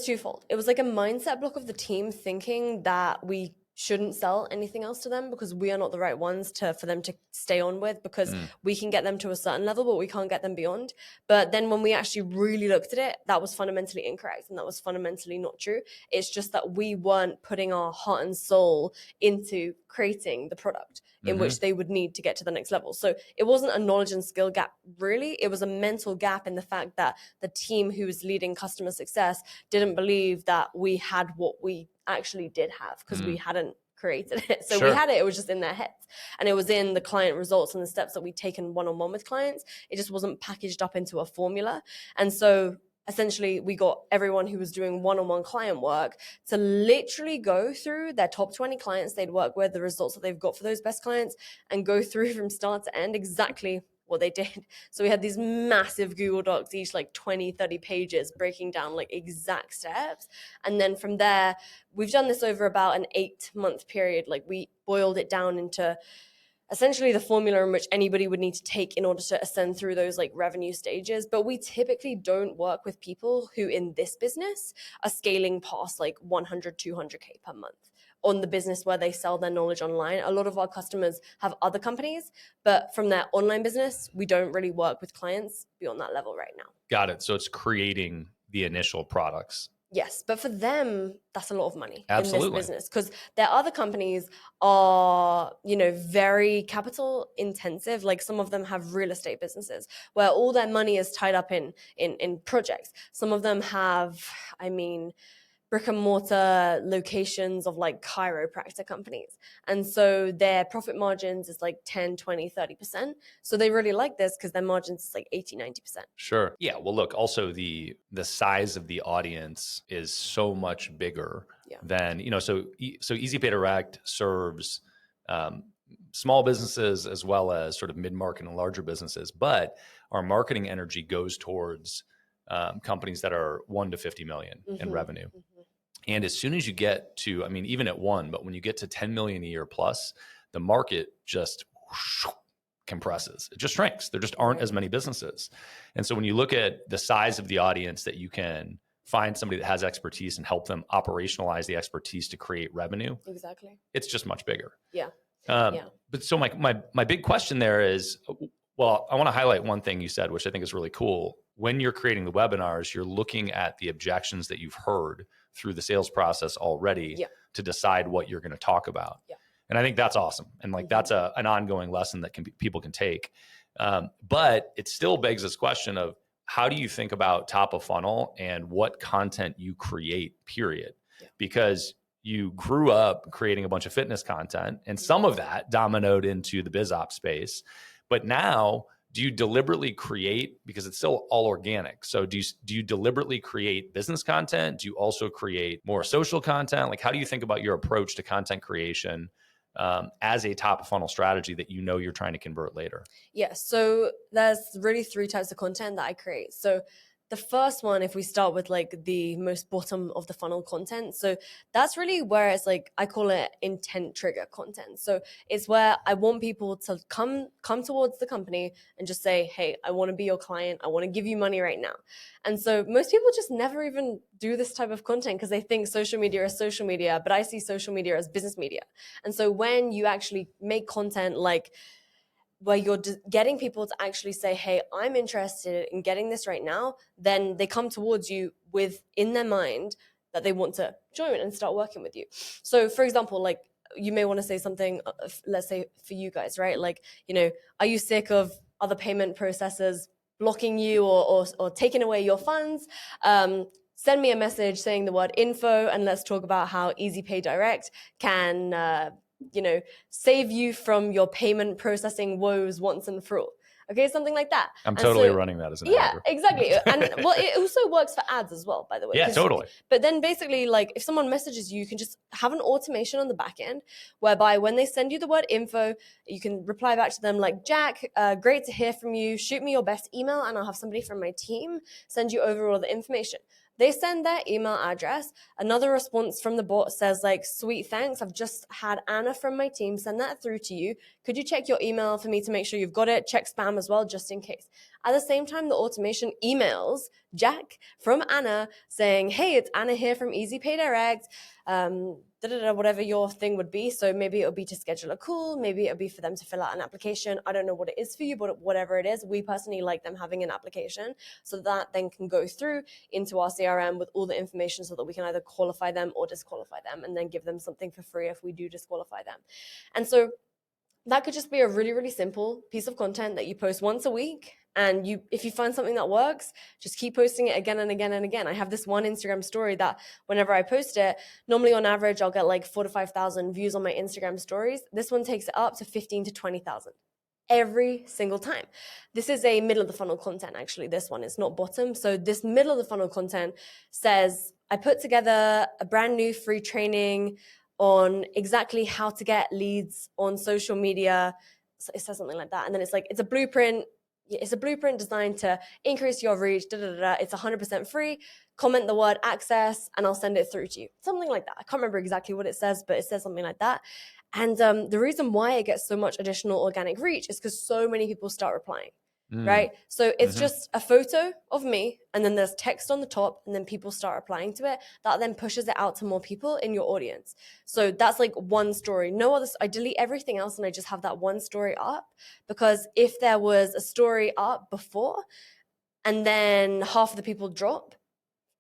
twofold. It was a mindset block of the team thinking that we shouldn't sell anything else to them because we are not the right ones for them to stay on with, because we can get them to a certain level, but we can't get them beyond. But then when we actually really looked at it, that was fundamentally incorrect and that was fundamentally not true. It's just that we weren't putting our heart and soul into creating the product in which they would need to get to the next level. So it wasn't a knowledge and skill gap, really. It was a mental gap in the fact that the team who was leading customer success didn't believe that we had what we actually did have, because we hadn't created it. So we had it, it was just in their heads. And it was in the client results and the steps that we'd taken one-on-one with clients. It just wasn't packaged up into a formula. And so essentially we got everyone who was doing one-on-one client work to literally go through their top 20 clients they'd work with, the results that they've got for those best clients, and go through from start to end exactly what they did. So we had these massive Google Docs, each 20, 30 pages, breaking down exact steps. And then from there, we've done this over about an 8-month period. We boiled it down into essentially the formula in which anybody would need to take in order to ascend through those revenue stages. But we typically don't work with people who in this business are scaling past 100, 200K per month on the business where they sell their knowledge online. A lot of our customers have other companies, but from their online business, we don't really work with clients beyond that level right now. Got it. So it's creating the initial products. Yes, but for them, that's a lot of money Absolutely. in this business, because their other companies are, very capital intensive. Some of them have real estate businesses where all their money is tied up in projects. Some of them have, brick and mortar locations of chiropractor companies. And so their profit margins is 10, 20, 30%. So they really like this because their margins is 80, 90%. Sure. Yeah. Well, look, also the size of the audience is so much bigger than, so Easy Pay Direct serves small businesses as well as sort of mid-market and larger businesses, but our marketing energy goes towards companies that are 1 to 50 million in revenue. And as soon as you get to, I mean, even at 1, but when you get to 10 million a year plus, the market just compresses. It just shrinks. There just aren't as many businesses. And so when you look at the size of the audience that you can find somebody that has expertise and help them operationalize the expertise to create revenue, Exactly. it's just much bigger. Yeah. But so my big question there is, well, I want to highlight one thing you said, which I think is really cool. When you're creating the webinars, you're looking at the objections that you've heard through the sales process already to decide what you're going to talk about. Yeah. And I think that's awesome. And like, that's an ongoing lesson that people can take. But it still begs this question of, how do you think about top of funnel and what content you create, period? Yeah. Because you grew up creating a bunch of fitness content, and some of that dominoed into the biz op space. But now, do you deliberately create, because it's still all organic, so do you deliberately create business content? Do you also create more social content? Like, how do you think about your approach to content creation as a top of funnel strategy that you know you're trying to convert later? Yeah, so there's really 3 types of content that I create. So the first one, if we start with like the most bottom of the funnel content, so that's really where it's like, I call it intent trigger content. So it's where I want people to come towards the company and just say, hey, I want to be your client. I want to give you money right now. And so most people just never even do this type of content because they think social media is social media, but I see social media as business media. And so when you actually make content like where you're getting people to actually say, hey, I'm interested in getting this right now, then they come towards you with in their mind that they want to join and start working with you. So for example, like you may want to say something, let's say for you guys, right? Like, are you sick of other payment processors blocking you or taking away your funds? Send me a message saying the word info and let's talk about how Easy Pay Direct can save you from your payment processing woes once and for all. Okay, something like that. I'm totally running that as an ad. Yeah, exactly. And well, it also works for ads as well, by the way. Yeah, totally. But then basically, like if someone messages you, you can just have an automation on the back end whereby when they send you the word info, you can reply back to them like, Jack, great to hear from you. Shoot me your best email and I'll have somebody from my team send you over all the information. They send their email address. Another response from the bot says like, sweet, thanks. I've just had Anna from my team send that through to you. Could you check your email for me to make sure you've got it? Check spam as well, just in case. At the same time, the automation emails Jack from Anna saying, hey, it's Anna here from Easy Pay Direct. Whatever your thing would be. So maybe it'll be to schedule a call. Maybe it'll be for them to fill out an application. I don't know what it is for you, but whatever it is, we personally like them having an application so that then can go through into our CRM with all the information so that we can either qualify them or disqualify them and then give them something for free if we do disqualify them. And so that could just be a really, really simple piece of content that you post once a week. And if you find something that works, just keep posting it again and again and again. I have this one Instagram story that whenever I post it, normally on average, I'll get like 4,000 to 5,000 views on my Instagram stories. This one takes it up to 15,000 to 20,000 every single time. This is a middle of the funnel content, actually. This one is not bottom. So this middle of the funnel content says, I put together a brand new free training on exactly how to get leads on social media. So it says something like that. And then it's like, it's a blueprint designed to increase your reach. It's 100% free. Comment the word access and I'll send it through to you. Something like that. I can't remember exactly what it says, but it says something like that. And the reason why it gets so much additional organic reach is because so many people start replying. Right? So it's just a photo of me and then there's text on the top and then people start replying to it. That then pushes it out to more people in your audience. So that's like one story. No other, I delete everything else and I just have that one story up, because if there was a story up before and then half of the people drop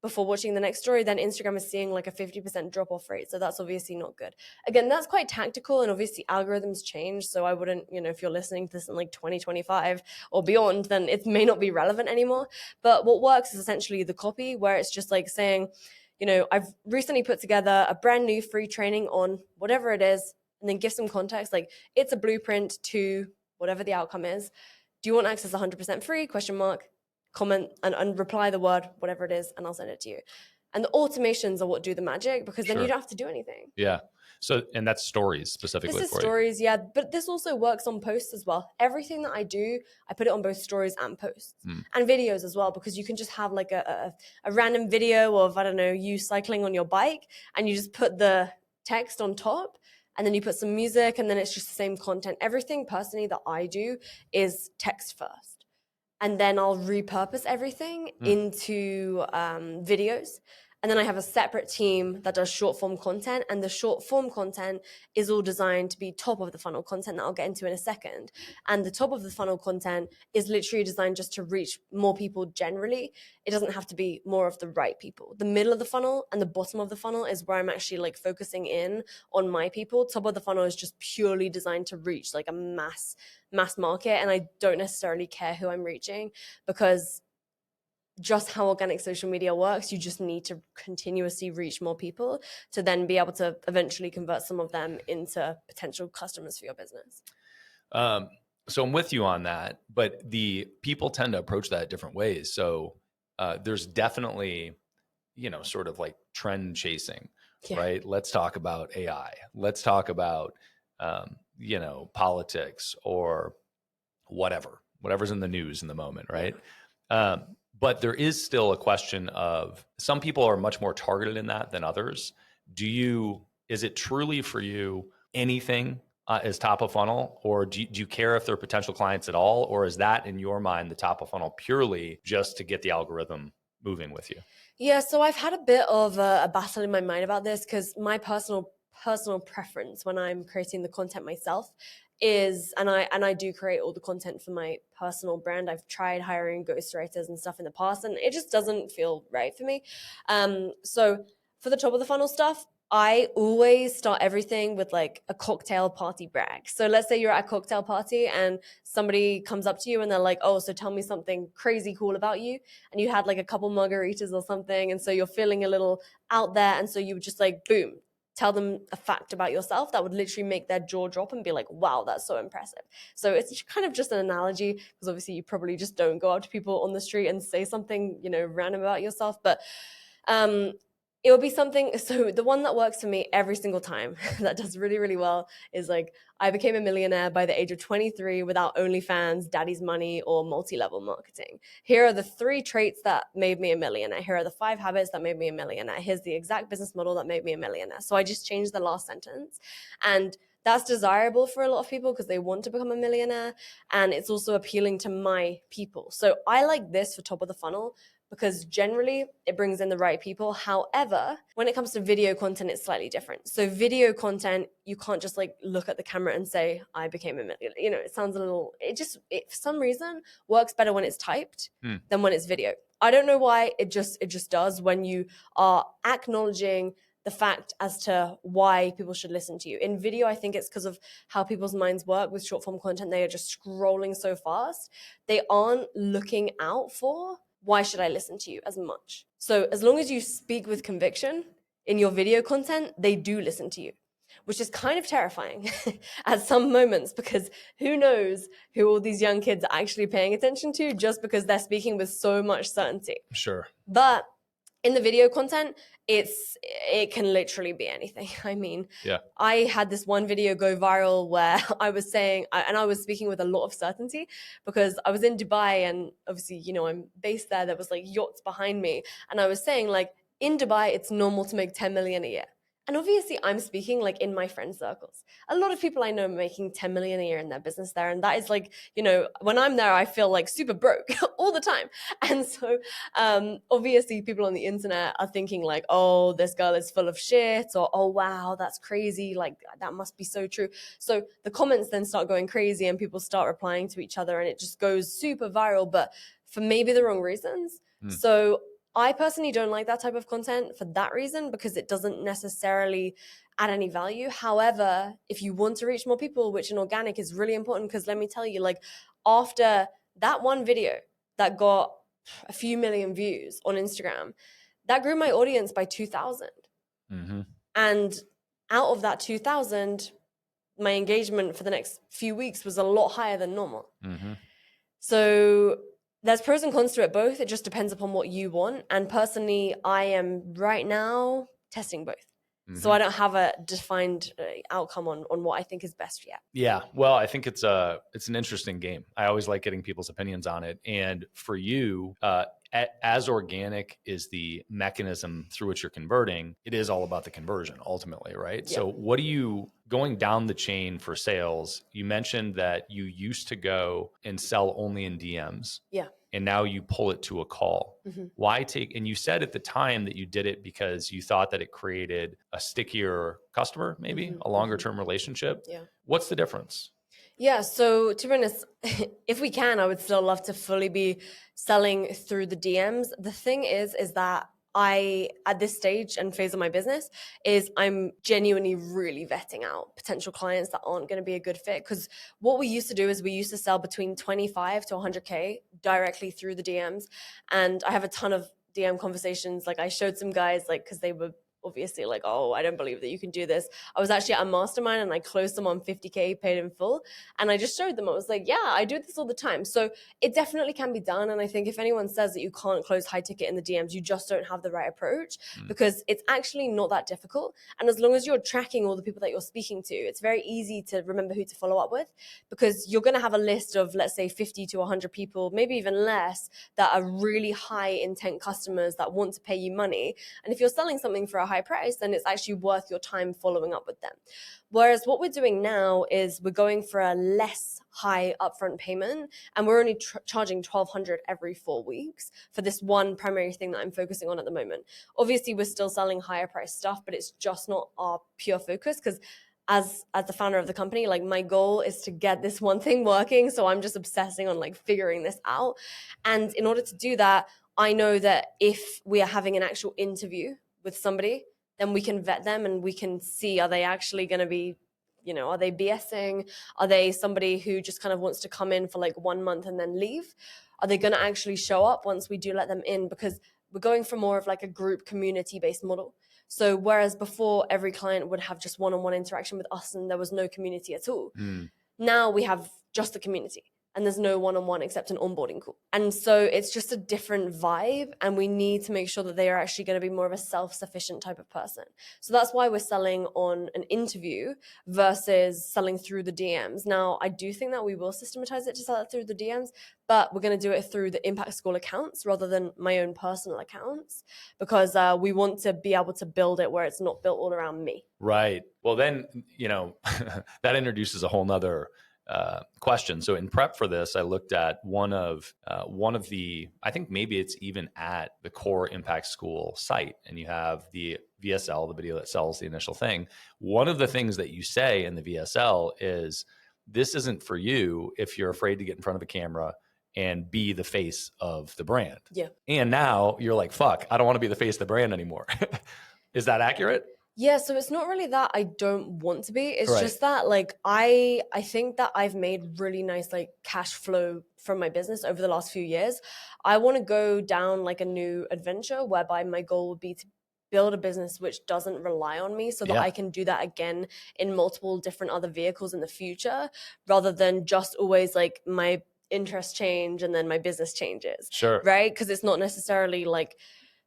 before watching the next story, then Instagram is seeing like a 50% drop off rate. So that's obviously not good. Again, that's quite tactical and obviously algorithms change. So I wouldn't, if you're listening to this in like 2025 or beyond, then it may not be relevant anymore. But what works is essentially the copy where it's just like saying, I've recently put together a brand new free training on whatever it is, and then give some context. Like it's a blueprint to whatever the outcome is. Do you want access 100% free? ? Comment and reply the word, whatever it is, and I'll send it to you. And the automations are what do the magic, because then you don't have to do anything. Yeah. So, and that's stories specifically This is for stories, yeah, but this also works on posts as well. Everything that I do, I put it on both stories and posts and videos as well, because you can just have like a random video of, I don't know, you cycling on your bike, and you just put the text on top, and then you put some music, and then it's just the same content. Everything personally that I do is text first, and then I'll repurpose everything into videos. And then I have a separate team that does short form content, and the short form content is all designed to be top of the funnel content that I'll get into in a second. And the top of the funnel content is literally designed just to reach more people generally. It doesn't have to be more of the right people. The middle of the funnel and the bottom of the funnel is where I'm actually like focusing in on my people. Top of the funnel is just purely designed to reach like a mass market, and I don't necessarily care who I'm reaching, because just how organic social media works, you just need to continuously reach more people to then be able to eventually convert some of them into potential customers for your business. So I'm with you on that, but the people tend to approach that different ways. So there's definitely, sort of like trend chasing, right? Let's talk about AI. Let's talk about, politics or whatever's in the news in the moment, right? But there is still a question of, some people are much more targeted in that than others. Is it truly for you anything is top of funnel, or do you care if they're potential clients at all? Or is that in your mind the top of funnel purely just to get the algorithm moving with you? Yeah, so I've had a bit of a battle in my mind about this, because my personal preference when I'm creating the content myself is, and I do create all the content for my personal brand. I've tried hiring ghostwriters and stuff in the past, and it just doesn't feel right for me. So for the top of the funnel stuff, I always start everything with like a cocktail party brag. So let's say you're at a cocktail party and somebody comes up to you and they're like, oh, so tell me something crazy cool about you. And you had like a couple margaritas or something. And so you're feeling a little out there. And so you would just like, boom, tell them a fact about yourself that would literally make their jaw drop and be like, wow, that's so impressive. So it's kind of just an analogy, because obviously you probably just don't go up to people on the street and say something, random about yourself. But it will be something. So the one that works for me every single time that does really, really well is like, I became a millionaire by the age of 23 without OnlyFans, daddy's money, or multi-level marketing. Here are the 3 traits that made me a millionaire. Here are the 5 habits that made me a millionaire. Here's the exact business model that made me a millionaire. So I just changed the last sentence. And that's desirable for a lot of people because they want to become a millionaire. And it's also appealing to my people. So I like this for top of the funnel, because generally it brings in the right people. However, when it comes to video content, it's slightly different. So video content, you can't just like look at the camera and say, I became a millionaire. It sounds a little, it for some reason works better when it's typed than when it's video. I don't know why, it just does when you are acknowledging the fact as to why people should listen to you. In video, I think it's because of how people's minds work with short form content. They are just scrolling so fast. They aren't looking out for, why should I listen to you as much? So as long as you speak with conviction in your video content, they do listen to you, which is kind of terrifying at some moments, because who knows who all these young kids are actually paying attention to just because they're speaking with so much certainty. Sure. But in the video content, it can literally be anything. I mean, I had this one video go viral where I was saying, and I was speaking with a lot of certainty, because I was in Dubai, and obviously, I'm based there. There was like yachts behind me. And I was saying, like, in Dubai, it's normal to make 10 million a year. And obviously I'm speaking like in my friend circles. A lot of people I know are making 10 million a year in their business there. And that is like, when I'm there, I feel like super broke all the time. And so obviously people on the internet are thinking like, oh, this girl is full of shit, or, oh, wow, that's crazy. Like, that must be so true. So the comments then start going crazy and people start replying to each other and it just goes super viral, but for maybe the wrong reasons. So I personally don't like that type of content for that reason, because it doesn't necessarily add any value. However, if you want to reach more people, which in organic is really important, because let me tell you, like, after that one video that got a few million views on Instagram, that grew my audience by 2,000. And out of that 2,000, my engagement for the next few weeks was a lot higher than normal. So There's pros and cons to it both. It just depends upon what you want. And personally, I am right now testing both. So I don't have a defined outcome on what I think is best yet. Yeah, well, I think it's an interesting game. I always like getting people's opinions on it. And for you, as organic is the mechanism through which you're converting, it is all about the conversion ultimately, right? Yeah. So what do you, going down the chain for sales, you mentioned that you used to go and sell only in DMs. Yeah. And now you pull it to a call. Why take, and you said at the time that you did it because you thought that it created a stickier customer, maybe a longer term relationship. Yeah. What's the difference? Yeah, so to be honest, if we can, I would still love to fully be selling through the DMs. The thing is that I, at this stage and phase of my business, is I'm genuinely really vetting out potential clients that aren't going to be a good fit. Because what we used to do is we used to sell between 25 to 100K directly through the DMs. And I have a ton of DM conversations. Like I showed some guys, like, because they were obviously like, oh, I don't believe that you can do this. I was actually at a mastermind and I closed them on 50K paid in full. And I just showed them, I was like, yeah, I do this all the time. So it definitely can be done. And I think if anyone says that you can't close high ticket in the DMs, you just don't have the right approach because it's actually not that difficult. And as long as you're tracking all the people that you're speaking to, it's very easy to remember who to follow up with because you're going to have a list of, let's say, 50 to 100 people, maybe even less, that are really high intent customers that want to pay you money. And if you're selling something for a high price, then it's actually worth your time following up with them. Whereas what we're doing now is we're going for a less high upfront payment and we're only charging $1,200 every 4 weeks for this one primary thing that I'm focusing on at the moment. Obviously, we're still selling higher price stuff, but it's just not our pure focus because as the founder of the company, like my goal is to get this one thing working. So I'm just obsessing on like figuring this out. And in order to do that, I know that if we are having an actual interview with somebody, then we can vet them and we can see, are they actually going to be, are they BSing? Are they somebody who just kind of wants to come in for like 1 month and then leave? Are they going to actually show up once we do let them in? Because we're going for more of like a group community-based model. So whereas before every client would have just one-on-one interaction with us and there was no community at all, now we have just the community. And there's no one-on-one except an onboarding call. And so it's just a different vibe and we need to make sure that they are actually going to be more of a self-sufficient type of person. So that's why we're selling on an interview versus selling through the DMs. Now, I do think that we will systematize it to sell it through the DMs, but we're going to do it through the Impact School accounts rather than my own personal accounts because we want to be able to build it where it's not built all around me. Right. Well, then, that introduces a whole nother question. So in prep for this, I looked at one of the, I think maybe it's even at the core Impact School site, and you have the VSL, the video that sells the initial thing. One of the things that you say in the VSL is, this isn't for you if you're afraid to get in front of a camera and be the face of the brand. Yeah. And now you're like, fuck, I don't want to be the face of the brand anymore. Is that accurate? Yeah, so it's not really that I don't want to be. It's Right. just that like I think that I've made really nice like cash flow from my business over the last few years. I want to go down like a new adventure whereby my goal would be to build a business which doesn't rely on me so that I can do that again in multiple different other vehicles in the future rather than just always like my interests change and then my business changes. Sure. Right? Because it's not necessarily like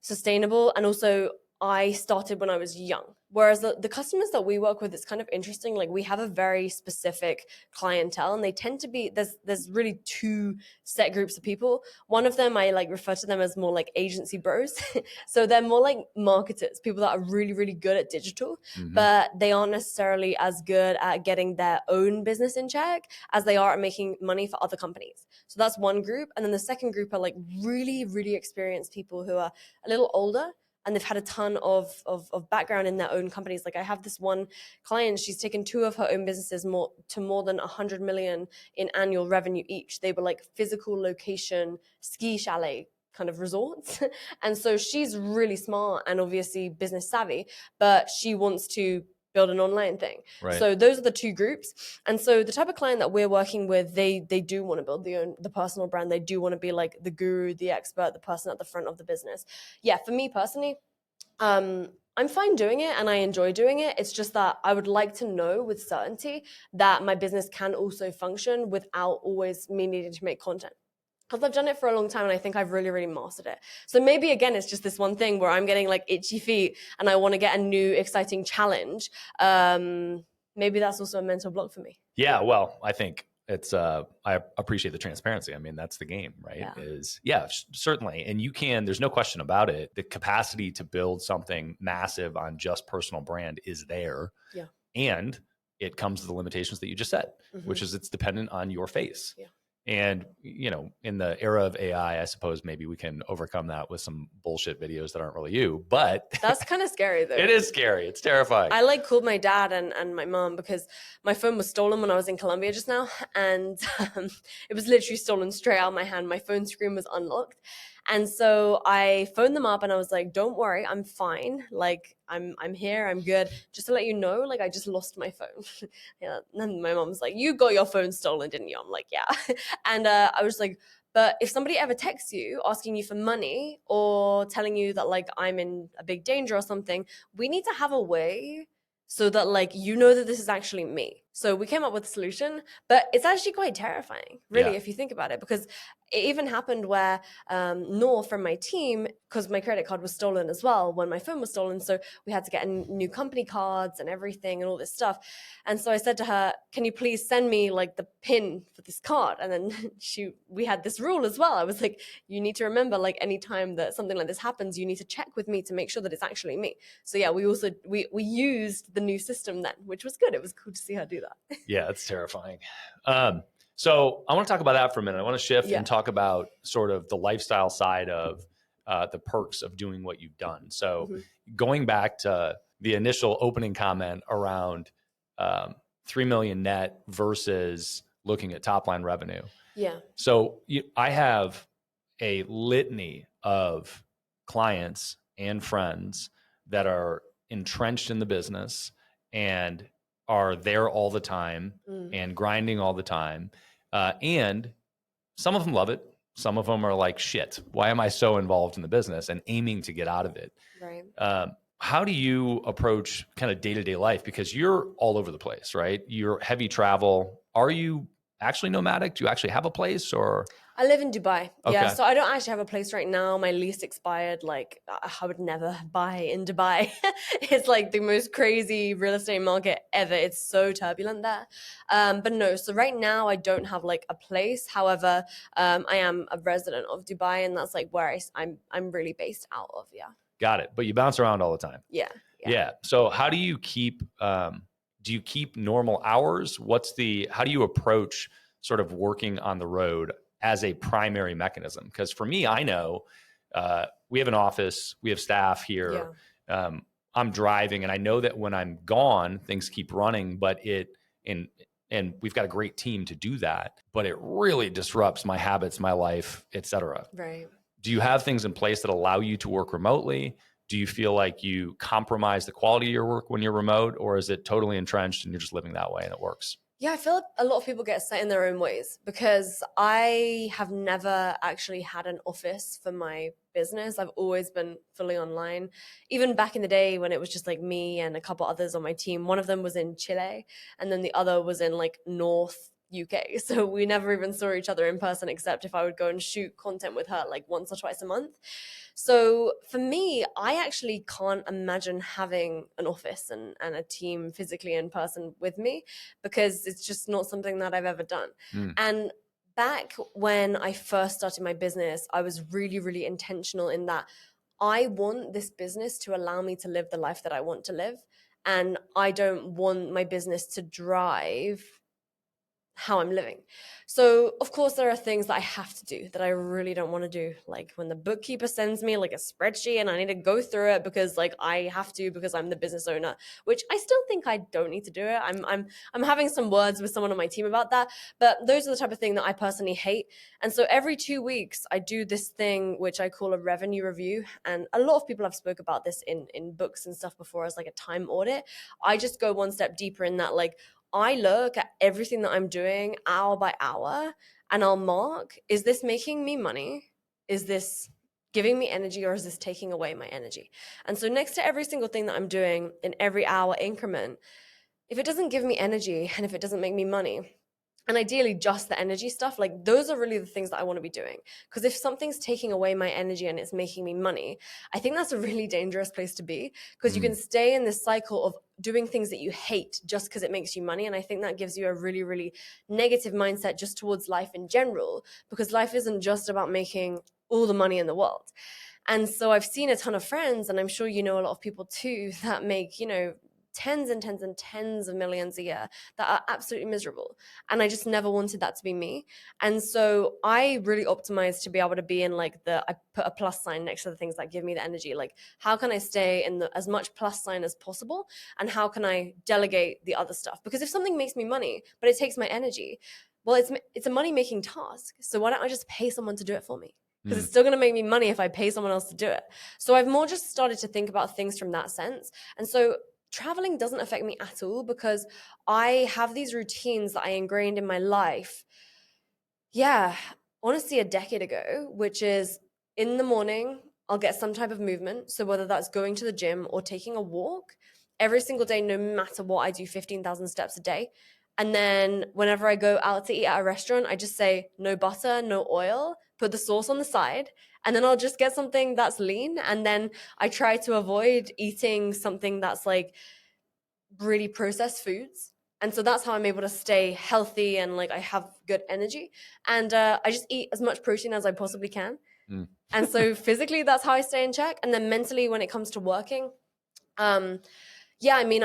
sustainable. And also I started when I was young. Whereas the customers that we work with, it's kind of interesting. Like we have a very specific clientele and they tend to be, there's really two set groups of people. One of them, I like refer to them as more like agency bros. So they're more like marketers, people that are really, really good at digital, but they aren't necessarily as good at getting their own business in check as they are at making money for other companies. So that's one group. And then the second group are like really, really experienced people who are a little older and they've had a ton of background in their own companies. Like I have this one client, she's taken two of her own businesses more than 100 million in annual revenue each. They were like physical location, ski chalet kind of resorts. And so she's really smart and obviously business savvy, but she wants to build an online thing. Right. So those are the two groups. And so the type of client that we're working with, they do want to build the personal brand. They do want to be like the guru, the expert, the person at the front of the business. Yeah, for me personally, I'm fine doing it and I enjoy doing it. It's just that I would like to know with certainty that my business can also function without always me needing to make content. because I've done it for a long time and I think I've really, really mastered it. So maybe again, it's just this one thing where I'm getting like itchy feet and I want to get a new exciting challenge. Maybe that's also a mental block for me. Yeah, well, I think it's I appreciate the transparency. I mean, that's the game, right? Certainly. And there's no question about it. The capacity to build something massive on just personal brand is there. Yeah. And it comes to the limitations that you just said, which is it's dependent on your face. Yeah. And, in the era of AI, I suppose maybe we can overcome that with some bullshit videos that aren't really you, but that's kind of scary though. It is scary. It's terrifying. I called my dad and my mom because my phone was stolen when I was in Colombia just now. And it was literally stolen straight out of my hand. My phone screen was unlocked. And so I phoned them up and I was like, don't worry, I'm fine. Like, I'm here, I'm good. Just to let you know, like, I just lost my phone. Yeah. And my mom's like, you got your phone stolen, didn't you? I'm like, yeah. And I was like, but if somebody ever texts you asking you for money or telling you that like I'm in a big danger or something, we need to have a way so that like you know that this is actually me. So we came up with a solution, but it's actually quite terrifying, really, if you think about it, because it even happened where Noor from my team, because my credit card was stolen as well when my phone was stolen. So we had to get new company cards and everything and all this stuff. And so I said to her, can you please send me like the PIN for this card? And then we had this rule as well. I was like, you need to remember, like anytime that something like this happens, you need to check with me to make sure that it's actually me. So yeah, we used the new system then, which was good. It was cool to see her do that. Yeah, it's terrifying. So I want to talk about that for a minute. I want to shift and talk about sort of the lifestyle side of the perks of doing what you've done. So going back to the initial opening comment around 3 million net versus looking at top line revenue. Yeah. So I have a litany of clients and friends that are entrenched in the business and are there all the time and grinding all the time. And some of them love it. Some of them are like, shit, why am I so involved in the business and aiming to get out of it? Right. How do you approach kind of day-to-day life? Because you're all over the place, right? You're heavy travel. Are you actually nomadic? Do you actually have a place or? I live in Dubai. Okay. Yeah, so I don't actually have a place right now. My lease expired. Like, I would never buy in Dubai. It's like the most crazy real estate market ever. It's so turbulent there. But no, so right now I don't have like a place. However, I am a resident of Dubai, and that's like where I'm really based out of. Yeah. Got it. But you bounce around all the time. Yeah. So how do you keep? Do you keep normal hours? How do you approach sort of working on the road as a primary mechanism? Because for me, I know we have an office, we have staff here. Yeah. I'm driving, and I know that when I'm gone, things keep running. But and we've got a great team to do that. But it really disrupts my habits, my life, et cetera. Right. Do you have things in place that allow you to work remotely? Do you feel like you compromise the quality of your work when you're remote, or is it totally entrenched and you're just living that way and it works? Yeah, I feel like a lot of people get set in their own ways because I have never actually had an office for my business. I've always been fully online. Even back in the day when it was just like me and a couple others on my team, one of them was in Chile and then the other was in like North UK. So we never even saw each other in person except if I would go and shoot content with her like once or twice a month. So for me, I actually can't imagine having an office and a team physically in person with me because it's just not something that I've ever done. And back when I first started my business, I was really, really intentional in that I want this business to allow me to live the life that I want to live. And I don't want my business to drive how I'm living. So of course there are things that I have to do that I really don't want to do. Like when the bookkeeper sends me like a spreadsheet and I need to go through it because like I have to because I'm the business owner, which I still think I don't need to do it. I'm having some words with someone on my team about that, but those are the type of thing that I personally hate. And so every 2 weeks I do this thing which I call a revenue review. And a lot of people have spoke about this in books and stuff before as like a time audit. I just go one step deeper in that, like I look at everything that I'm doing hour by hour and I'll mark, is this making me money? Is this giving me energy or is this taking away my energy? And so next to every single thing that I'm doing in every hour increment, if it doesn't give me energy and if it doesn't make me money, and ideally just the energy stuff. Like those are really the things that I want to be doing. Because if something's taking away my energy and it's making me money, I think that's a really dangerous place to be, because you can stay in this cycle of doing things that you hate just because it makes you money. And I think that gives you a really, really negative mindset just towards life in general, because life isn't just about making all the money in the world. And so I've seen a ton of friends, and I'm sure you know a lot of people too, that make, tens and tens and tens of millions a year that are absolutely miserable. And I just never wanted that to be me. And so I really optimized to be able to be in I put a plus sign next to the things that give me the energy. Like, how can I stay in as much plus sign as possible? And how can I delegate the other stuff? Because if something makes me money, but it takes my energy, well, it's a money making task. So why don't I just pay someone to do it for me? Because it's still going to make me money if I pay someone else to do it. So I've more just started to think about things from that sense. And so traveling doesn't affect me at all, because I have these routines that I ingrained in my life. Yeah, honestly, a decade ago, which is in the morning, I'll get some type of movement. So whether that's going to the gym or taking a walk, every single day, no matter what, I do 15,000 steps a day. And then whenever I go out to eat at a restaurant, I just say no butter, no oil, put the sauce on the side, and then I'll just get something that's lean. And then I try to avoid eating something that's like really processed foods. And so that's how I'm able to stay healthy and I have good energy. And I just eat as much protein as I possibly can. And so physically, that's how I stay in check. And then mentally, when it comes to working, I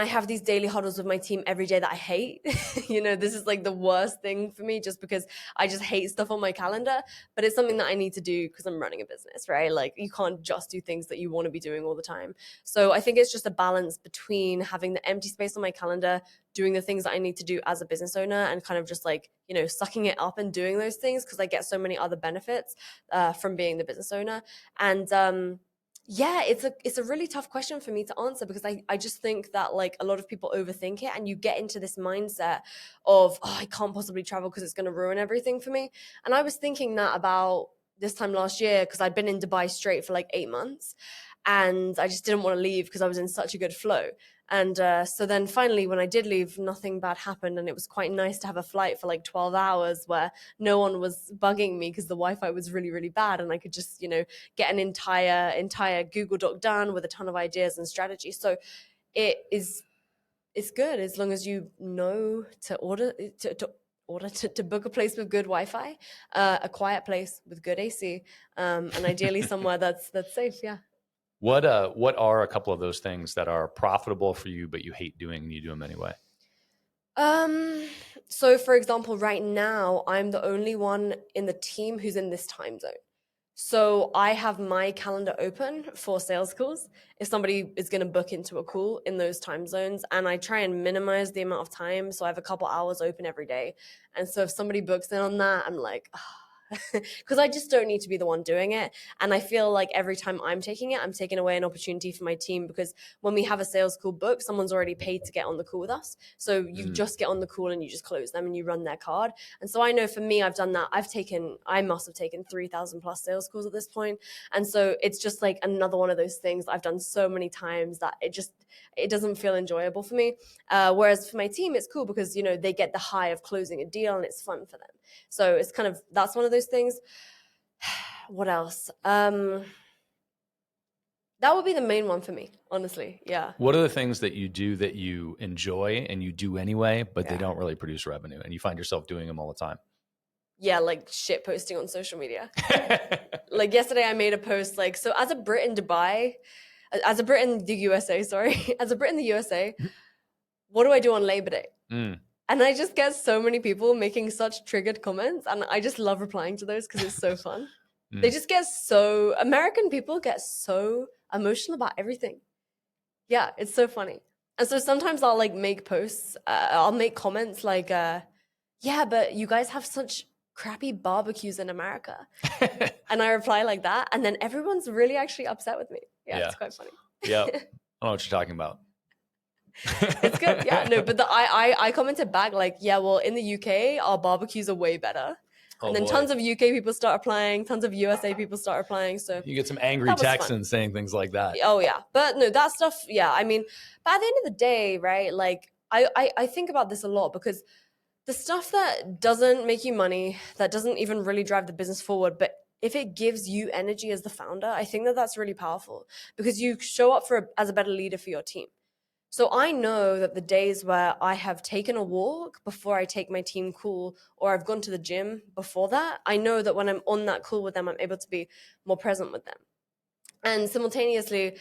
have these daily huddles with my team every day that I hate. This is the worst thing for me, just because I just hate stuff on my calendar, but it's something that I need to do because I'm running a business, right? You can't just do things that you want to be doing all the time. So I think it's just a balance between having the empty space on my calendar, doing the things that I need to do as a business owner, and kind of just sucking it up and doing those things, because I get so many other benefits from being the business owner. And it's a really tough question for me to answer, because I just think that a lot of people overthink it, and you get into this mindset of, oh, I can't possibly travel because it's going to ruin everything for me. And I was thinking that about this time last year, because I'd been in Dubai straight for 8 months, and I just didn't want to leave because I was in such a good flow. And so then finally, when I did leave, nothing bad happened. And it was quite nice to have a flight for 12 hours where no one was bugging me, because the Wi-Fi was really, really bad. And I could just, get an entire Google Doc done with a ton of ideas and strategies. So it's good as long as you know to book a place with good Wi-Fi, a quiet place with good AC, and ideally somewhere that's safe. Yeah. What are a couple of those things that are profitable for you, but you hate doing and you do them anyway? So for example, right now, I'm the only one in the team who's in this time zone. So I have my calendar open for sales calls if somebody is going to book into a call in those time zones. And I try and minimize the amount of time. So I have a couple hours open every day. And so if somebody books in on that, I'm like, because I just don't need to be the one doing it. And I feel like every time I'm taking it, I'm taking away an opportunity for my team, because when we have a sales call booked, someone's already paid to get on the call with us. So you just get on the call and you just close them and you run their card. And so I know for me, I've done that. I must have taken 3,000 plus sales calls at this point. And so it's just another one of those things that I've done so many times that it doesn't feel enjoyable for me. Whereas for my team, it's cool because, they get the high of closing a deal and it's fun for them. So it's that's one of those things. What else? That would be the main one for me, honestly. Yeah. What are the things that you do that you enjoy and you do anyway, but they don't really produce revenue, and you find yourself doing them all the time? Yeah, shit posting on social media. Yesterday I made a post so as a Brit in Dubai, as a Brit in the USA, as a Brit in the USA, what do I do on Labor Day? And I just get so many people making such triggered comments, and I just love replying to those because it's so fun. They just American people get so emotional about everything. Yeah, it's so funny. And so sometimes I'll make posts, I'll make comments yeah, but you guys have such crappy barbecues in America. And I reply like that, and then everyone's really actually upset with me. Yeah. It's quite funny. Yeah, I don't know what you're talking about. It's good. Yeah, no, but I commented back yeah, well, in the UK, our barbecues are way better. And then tons of UK people start applying, tons of USA people start applying. So you get some angry Texans saying things like that. Oh yeah, but no, that stuff. Yeah, but at the end of the day, right? I think about this a lot, because The stuff that doesn't make you money, that doesn't even really drive the business forward, but if it gives you energy as the founder, I think that that's really powerful because you show up as a better leader for your team. So I know that the days where I have taken a walk before I take my team call, or I've gone to the gym before that, I know that when I'm on that call with them, I'm able to be more present with them. And simultaneously,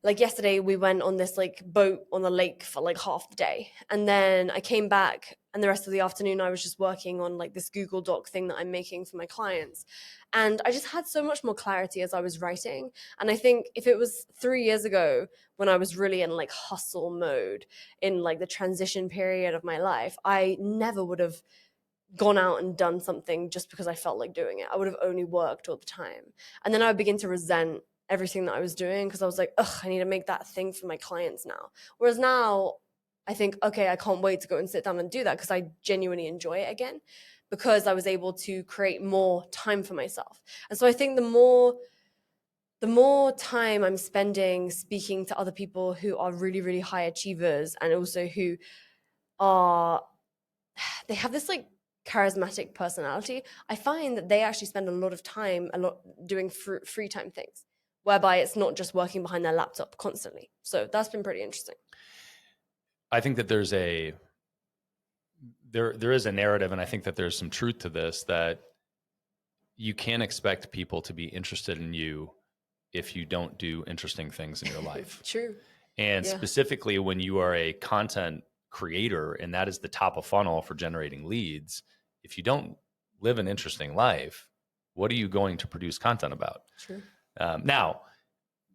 like yesterday, we went on this like boat on the lake for like half the day. And then I came back, and the rest of the afternoon, I was just working on like this Google Doc thing that I'm making for my clients. And I just had so much more clarity as I was writing. And I think if it was 3 years ago when I was really in like hustle mode in like the transition period of my life, I never would have gone out and done something just because I felt like doing it. I would have only worked all the time. And then I would begin to resent everything that I was doing because I was like, ugh, I need to make that thing for my clients now. Whereas now I think, okay, I can't wait to go and sit down and do that because I genuinely enjoy it again because I was able to create more time for myself. And so I think the more time I'm spending speaking to other people who are really, really high achievers and also who they have this like charismatic personality, I find that they actually spend a lot of time doing free time things, whereby it's not just working behind their laptop constantly. So that's been pretty interesting. I think that there is a narrative, and I think that there's some truth to this, that you can't expect people to be interested in you if you don't do interesting things in your life. True. And specifically when you are a content creator, and that is the top of funnel for generating leads, if you don't live an interesting life, what are you going to produce content about? True. Now,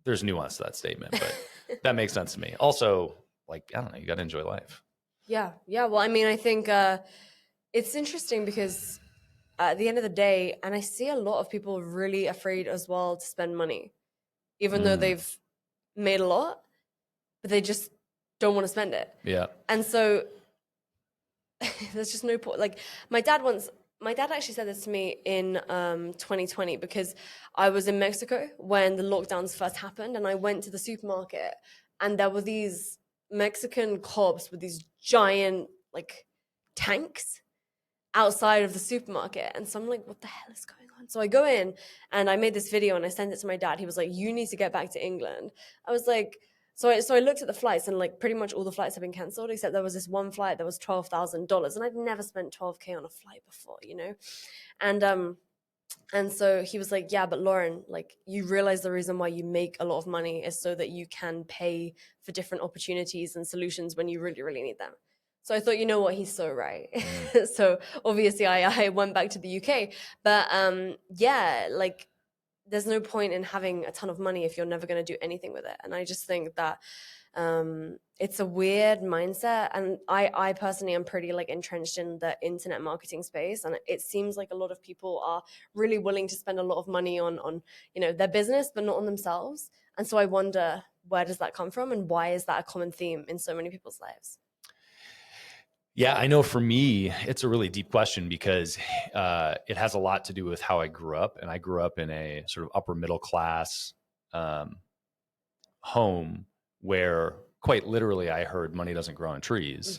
there's nuance to that statement, but that makes sense to me. Also, like, I don't know, you got to enjoy life. Yeah. Well, I mean, I think it's interesting because at the end of the day, and I see a lot of people really afraid as well to spend money, even though they've made a lot, but they just don't want to spend it. Yeah. And so there's just no point. Like my dad actually said this to me in 2020 because I was in Mexico when the lockdowns first happened, and I went to the supermarket and there were these Mexican cops with these giant like tanks outside of the supermarket. And so I'm like, what the hell is going on? So I go in and I made this video and I sent it to my dad. He was like, you need to get back to England. I was like, so I looked at the flights, and like pretty much all the flights have been cancelled, except there was this one flight that was $12,000, and I'd never spent $12K on a flight before, you know? And so he was like, yeah, but Lauren, like, you realize the reason why you make a lot of money is so that you can pay for different opportunities and solutions when you really, really need them. So I thought, you know what, he's so right. So obviously I went back to the UK, but yeah, like, there's no point in having a ton of money if you're never going to do anything with it. And I just think that it's a weird mindset. And I personally am pretty like entrenched in the internet marketing space. And it seems like a lot of people are really willing to spend a lot of money on you know, their business, but not on themselves. And so I wonder, where does that come from? And why is that a common theme in so many people's lives? Yeah, I know for me, it's a really deep question because it has a lot to do with how I grew up. And I grew up in a sort of upper middle class home where quite literally I heard money doesn't grow on trees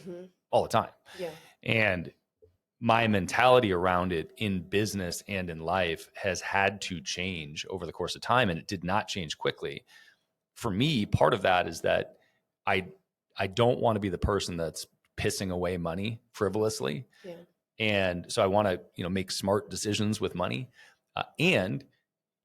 all the time. Yeah. And my mentality around it in business and in life has had to change over the course of time. And it did not change quickly. For me, part of that is that I don't want to be the person that's pissing away money frivolously. Yeah. And so I want to, you know, make smart decisions with money. And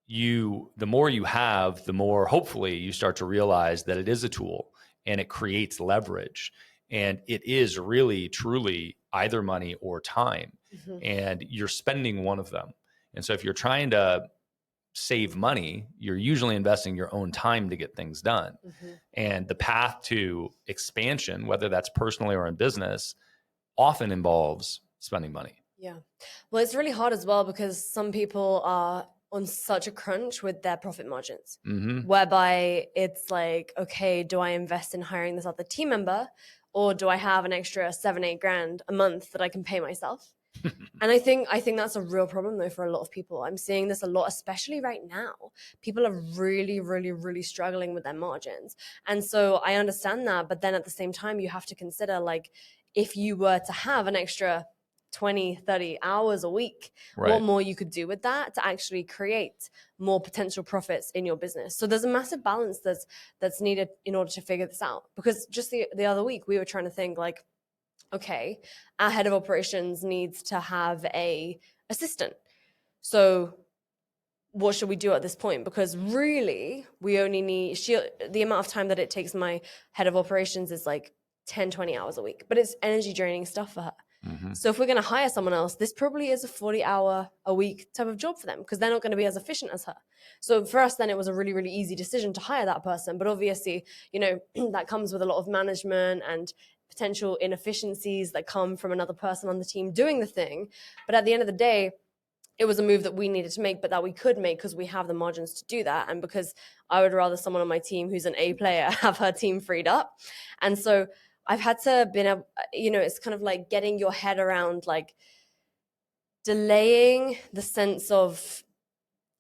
the more you have, the more hopefully you start to realize that it is a tool and it creates leverage. And it is really, truly either money or time. And you're spending one of them. And so if you're trying to save money, you're usually investing your own time to get things done. And the path to expansion, whether that's personally or in business, often involves spending money. Yeah. Well, it's really hard as well because some people are on such a crunch with their profit margins, whereby it's like, okay, do I invest in hiring this other team member, or do I have an extra 7-8 grand a month that I can pay myself? And I think that's a real problem though for a lot of people. I'm seeing this a lot, especially right now. People are really, really, really struggling with their margins. And so I understand that, but then at the same time, you have to consider, like, if you were to have an extra 20, 30 hours a week, what more you could do with that to actually create more potential profits in your business. So there's a massive balance that's needed in order to figure this out. Because just the other week, we were trying to think like, okay, our head of operations needs to have a assistant. So what should we do at this point? Because really, we only need, the amount of time that it takes my head of operations is like 10, 20 hours a week, but it's energy draining stuff for her. So if we're going to hire someone else, this probably is a 40-hour a week type of job for them because they're not going to be as efficient as her. So for us, then it was a really, really easy decision to hire that person. But obviously, you know, that comes with a lot of management and potential inefficiencies that come from another person on the team doing the thing. But at the end of the day, it was a move that we needed to make, but that we could make because we have the margins to do that. And because I would rather someone on my team who's an A player have her team freed up. And so I've had to you know, it's kind of like getting your head around like delaying the sense of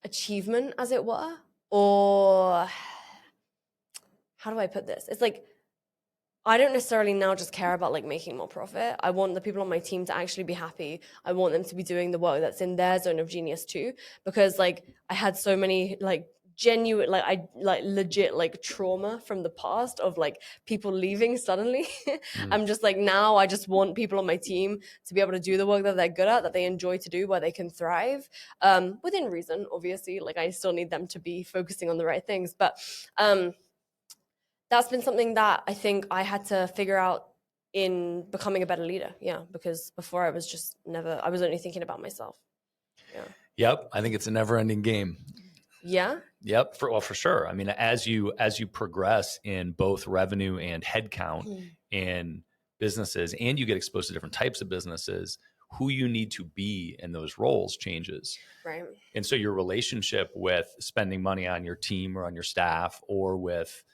achievement, as it were, or how do I put this? It's like, I don't necessarily now just care about like making more profit. I want the people on my team to actually be happy. I want them to be doing the work that's in their zone of genius too, because like I had so many like genuine, like I like legit like trauma from the past of like people leaving suddenly. I'm just like, now I just want people on my team to be able to do the work that they're good at, that they enjoy to do, where they can thrive, within reason, obviously. Like I still need them to be focusing on the right things, but that's been something that I think I had to figure out in becoming a better leader. Yeah, because before I was just I was only thinking about myself. Yeah. Yep. I think it's a never ending game. Yeah. Yep. For sure. I mean, as you progress in both revenue and headcount in businesses, and you get exposed to different types of businesses, who you need to be in those roles changes. Right. And so your relationship with spending money on your team or on your staff, or with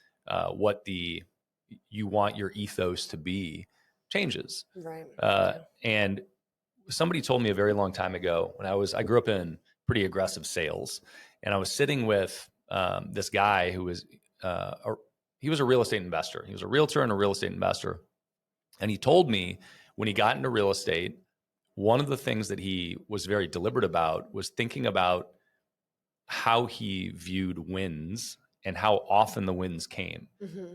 what you want your ethos to be, changes. Right. And somebody told me a very long time ago, when I grew up in pretty aggressive sales, and I was sitting with this guy who was he was a real estate investor. He was a realtor and a real estate investor. And he told me when he got into real estate, one of the things that he was very deliberate about was thinking about how he viewed wins and how often the wins came.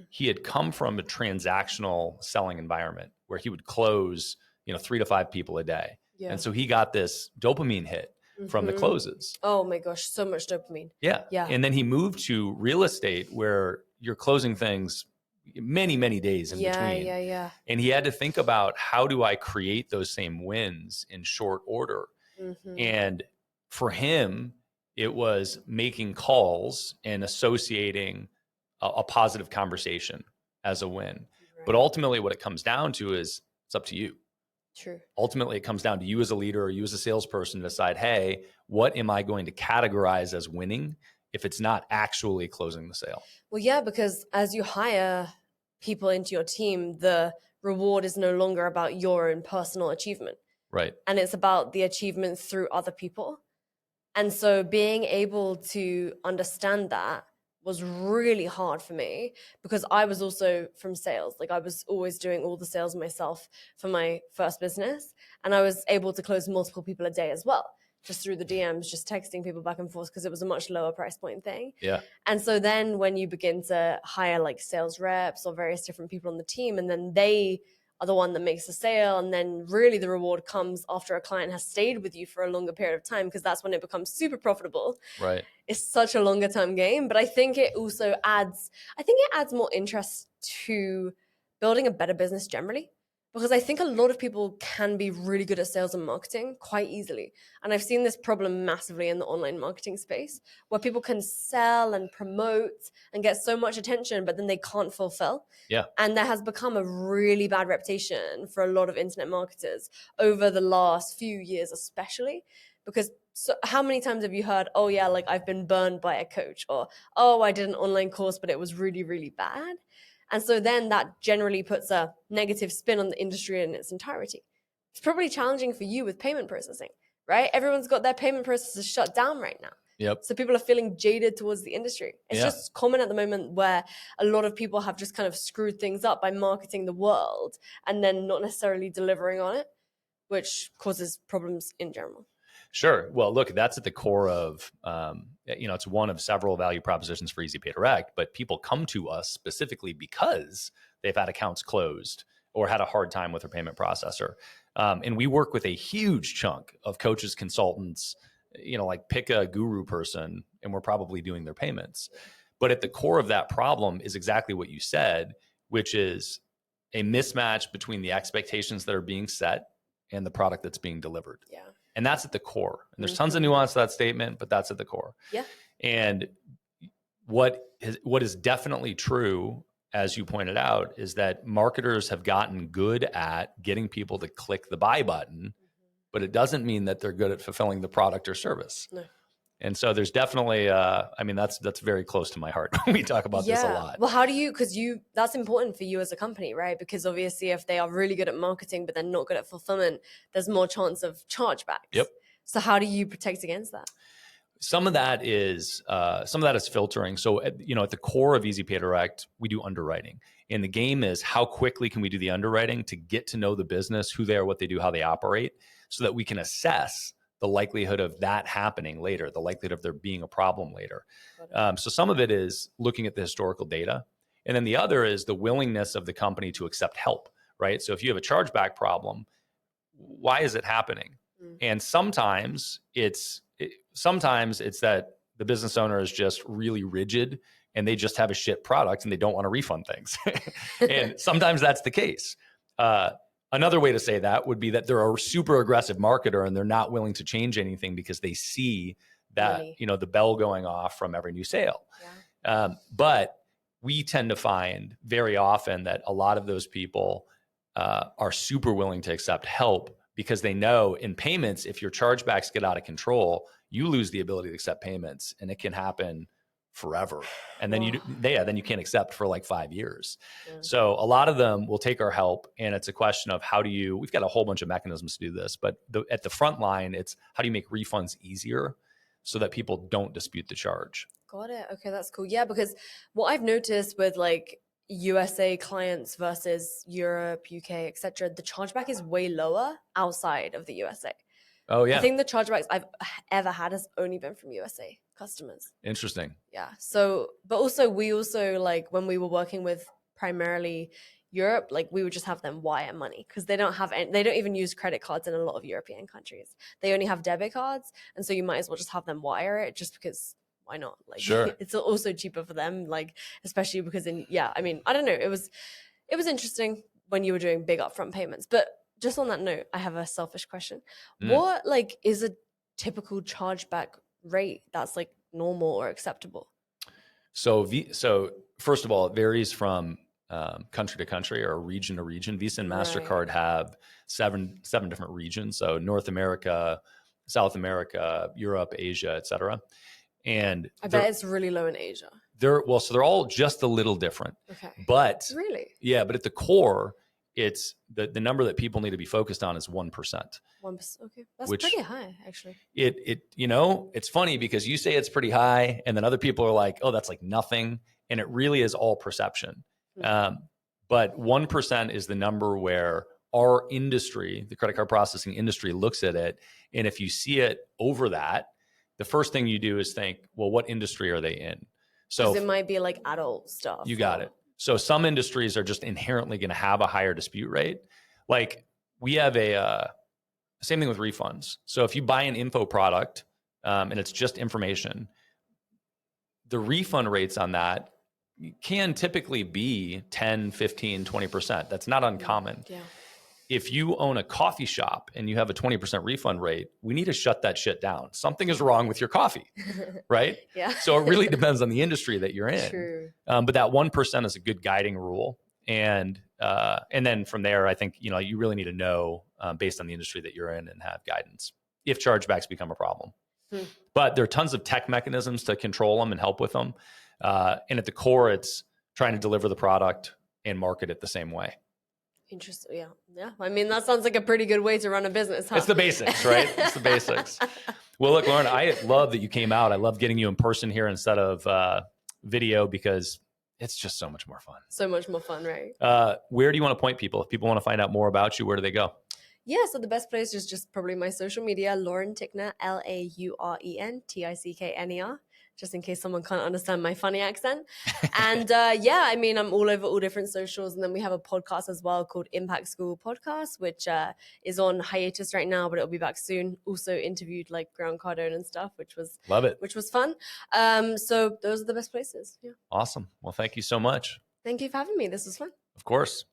He had come from a transactional selling environment where he would close, 3 to 5 people a day. Yeah. And so he got this dopamine hit from the closes. Oh my gosh, so much dopamine. Yeah. Yeah. And then he moved to real estate where you're closing things many, many days in between. Yeah. And he had to think about, how do I create those same wins in short order? And for him, it was making calls and associating a positive conversation as a win. Right. But ultimately what it comes down to is, it's up to you. True. Ultimately, it comes down to you as a leader or you as a salesperson to decide, hey, what am I going to categorize as winning if it's not actually closing the sale? Well, yeah, because as you hire people into your team, the reward is no longer about your own personal achievement. Right. And it's about the achievement through other people. And so being able to understand that was really hard for me, because I was also from sales. Like I was always doing all the sales myself for my first business. And I was able to close multiple people a day as well, just through the DMs, just texting people back and forth, because it was a much lower price point thing. Yeah. And so then when you begin to hire like sales reps or various different people on the team, and then they are the one that makes the sale, and then really the reward comes after a client has stayed with you for a longer period of time, because that's when it becomes super profitable. Right. It's such a longer term game, but I think it also adds more interest to building a better business generally, because I think a lot of people can be really good at sales and marketing quite easily. And I've seen this problem massively in the online marketing space, where people can sell and promote and get so much attention, but then they can't fulfill. Yeah. And that has become a really bad reputation for a lot of internet marketers over the last few years, especially, because how many times have you heard, oh yeah, like I've been burned by a coach, or, oh, I did an online course, but it was really, really bad. And so then that generally puts a negative spin on the industry in its entirety. It's probably challenging for you with payment processing, right? Everyone's got their payment processes shut down right now. Yep. So people are feeling jaded towards the industry. It's just common at the moment, where a lot of people have just kind of screwed things up by marketing the world and then not necessarily delivering on it. which causes problems in general. Sure. Well, look, that's at the core of, it's one of several value propositions for Easy Pay Direct, but people come to us specifically because they've had accounts closed or had a hard time with their payment processor. And we work with a huge chunk of coaches, consultants, like pick a guru person, and we're probably doing their payments. But at the core of that problem is exactly what you said, which is a mismatch between the expectations that are being set and the product that's being delivered. Yeah. And that's at the core. And there's tons of nuance to that statement, but that's at the core. Yeah. And what is definitely true, as you pointed out, is that marketers have gotten good at getting people to click the buy button, but it doesn't mean that they're good at fulfilling the product or service. No. And so there's definitely, that's very close to my heart. We talk about this a lot. Well, how do you, because that's important for you as a company, right? Because obviously if they are really good at marketing, but they're not good at fulfillment, there's more chance of chargebacks. Yep. So how do you protect against that? Some of that is filtering. So, at the core of Easy Pay Direct, we do underwriting. And the game is how quickly can we do the underwriting to get to know the business, who they are, what they do, how they operate, so that we can assess the likelihood of that happening later, the likelihood of there being a problem later. So some of it is looking at the historical data. And then the other is the willingness of the company to accept help, right? So if you have a chargeback problem, why is it happening? And sometimes it's that the business owner is just really rigid and they just have a shit product and they don't want to refund things. And sometimes that's the case. Another way to say that would be that they're a super aggressive marketer and they're not willing to change anything because they see that, the bell going off from every new sale. Yeah. But we tend to find very often that a lot of those people are super willing to accept help because they know in payments, if your chargebacks get out of control, you lose the ability to accept payments and it can happen forever. And then then you can't accept for like 5 years. Yeah. So a lot of them will take our help, and it's a question of we've got a whole bunch of mechanisms to do this, but at the front line, it's how do you make refunds easier so that people don't dispute the charge? Got it. Okay, that's cool. Yeah, because what I've noticed with like USA clients versus Europe, UK, etc., the chargeback is way lower outside of the USA. Oh, yeah. I think the chargebacks I've ever had has only been from USA customers. Interesting. Yeah. So, but also we like when we were working with primarily Europe, like we would just have them wire money because they don't even use credit cards in a lot of European countries. They only have debit cards. And so you might as well just have them wire it just because why not? Like, sure. It's also cheaper for them, like, especially because I don't know. It was interesting when you were doing big upfront payments, but just on that note, I have a selfish question. What is a typical chargeback rate that's like normal or acceptable? So first of all, it varies from country to country or region to region. Visa and MasterCard have seven different regions. So North America, South America, Europe, Asia, et cetera. And I bet it's really low in Asia. They're all just a little different. Okay. But really? Yeah, but at the core, it's the number that people need to be focused on is 1%. 1%. Okay. That's pretty high, actually. It's funny because you say it's pretty high, and then other people are like, oh, that's like nothing. And it really is all perception. Mm-hmm. But 1% is the number where our industry, the credit card processing industry, looks at it. And if you see it over that, the first thing you do is think, well, what industry are they in? So it might be like adult stuff. You got it. So some industries are just inherently going to have a higher dispute rate. Like we have same thing with refunds. So if you buy an info product and it's just information, the refund rates on that can typically be 10, 15, 20%. That's not uncommon. Yeah. If you own a coffee shop and you have a 20% refund rate, we need to shut that shit down. Something is wrong with your coffee, right? Yeah. So it really depends on the industry that you're in. True. But that 1% is a good guiding rule. And then from there, I think, you really need to know based on the industry that you're in and have guidance if chargebacks become a problem. But there are tons of tech mechanisms to control them and help with them. And at the core, it's trying to deliver the product and market it the same way. Interesting. Yeah. I mean, that sounds like a pretty good way to run a business, huh? It's the basics, right? It's the basics. Well, look, Lauren, I love that you came out. I love getting you in person here instead of video because it's just so much more fun. So much more fun, right? Where do you want to point people? If people want to find out more about you, where do they go? So the best place is just probably my social media, Lauren Tickner, LaurenTickner, just in case someone can't understand my funny accent. And I'm all over all different socials. And then we have a podcast as well called Impact School Podcast, which is on hiatus right now, but it'll be back soon. Also interviewed like Grant Cardone and stuff, which was fun. So those are the best places. Yeah. Awesome. Well, thank you so much. Thank you for having me. This was fun. Of course.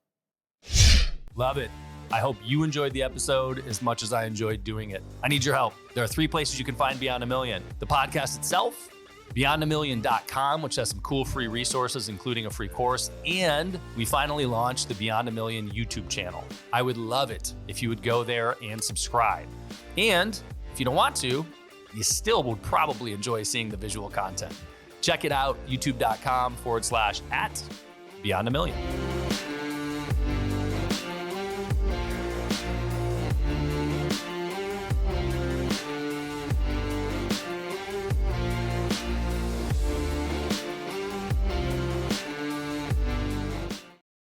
Love it. I hope you enjoyed the episode as much as I enjoyed doing it. I need your help. There are 3 places you can find Beyond a Million. The podcast itself, beyondamillion.com, which has some cool free resources, including a free course. And we finally launched the Beyond a Million YouTube channel. I would love it if you would go there and subscribe. And if you don't want to, you still would probably enjoy seeing the visual content. Check it out, youtube.com/@Beyond a Million.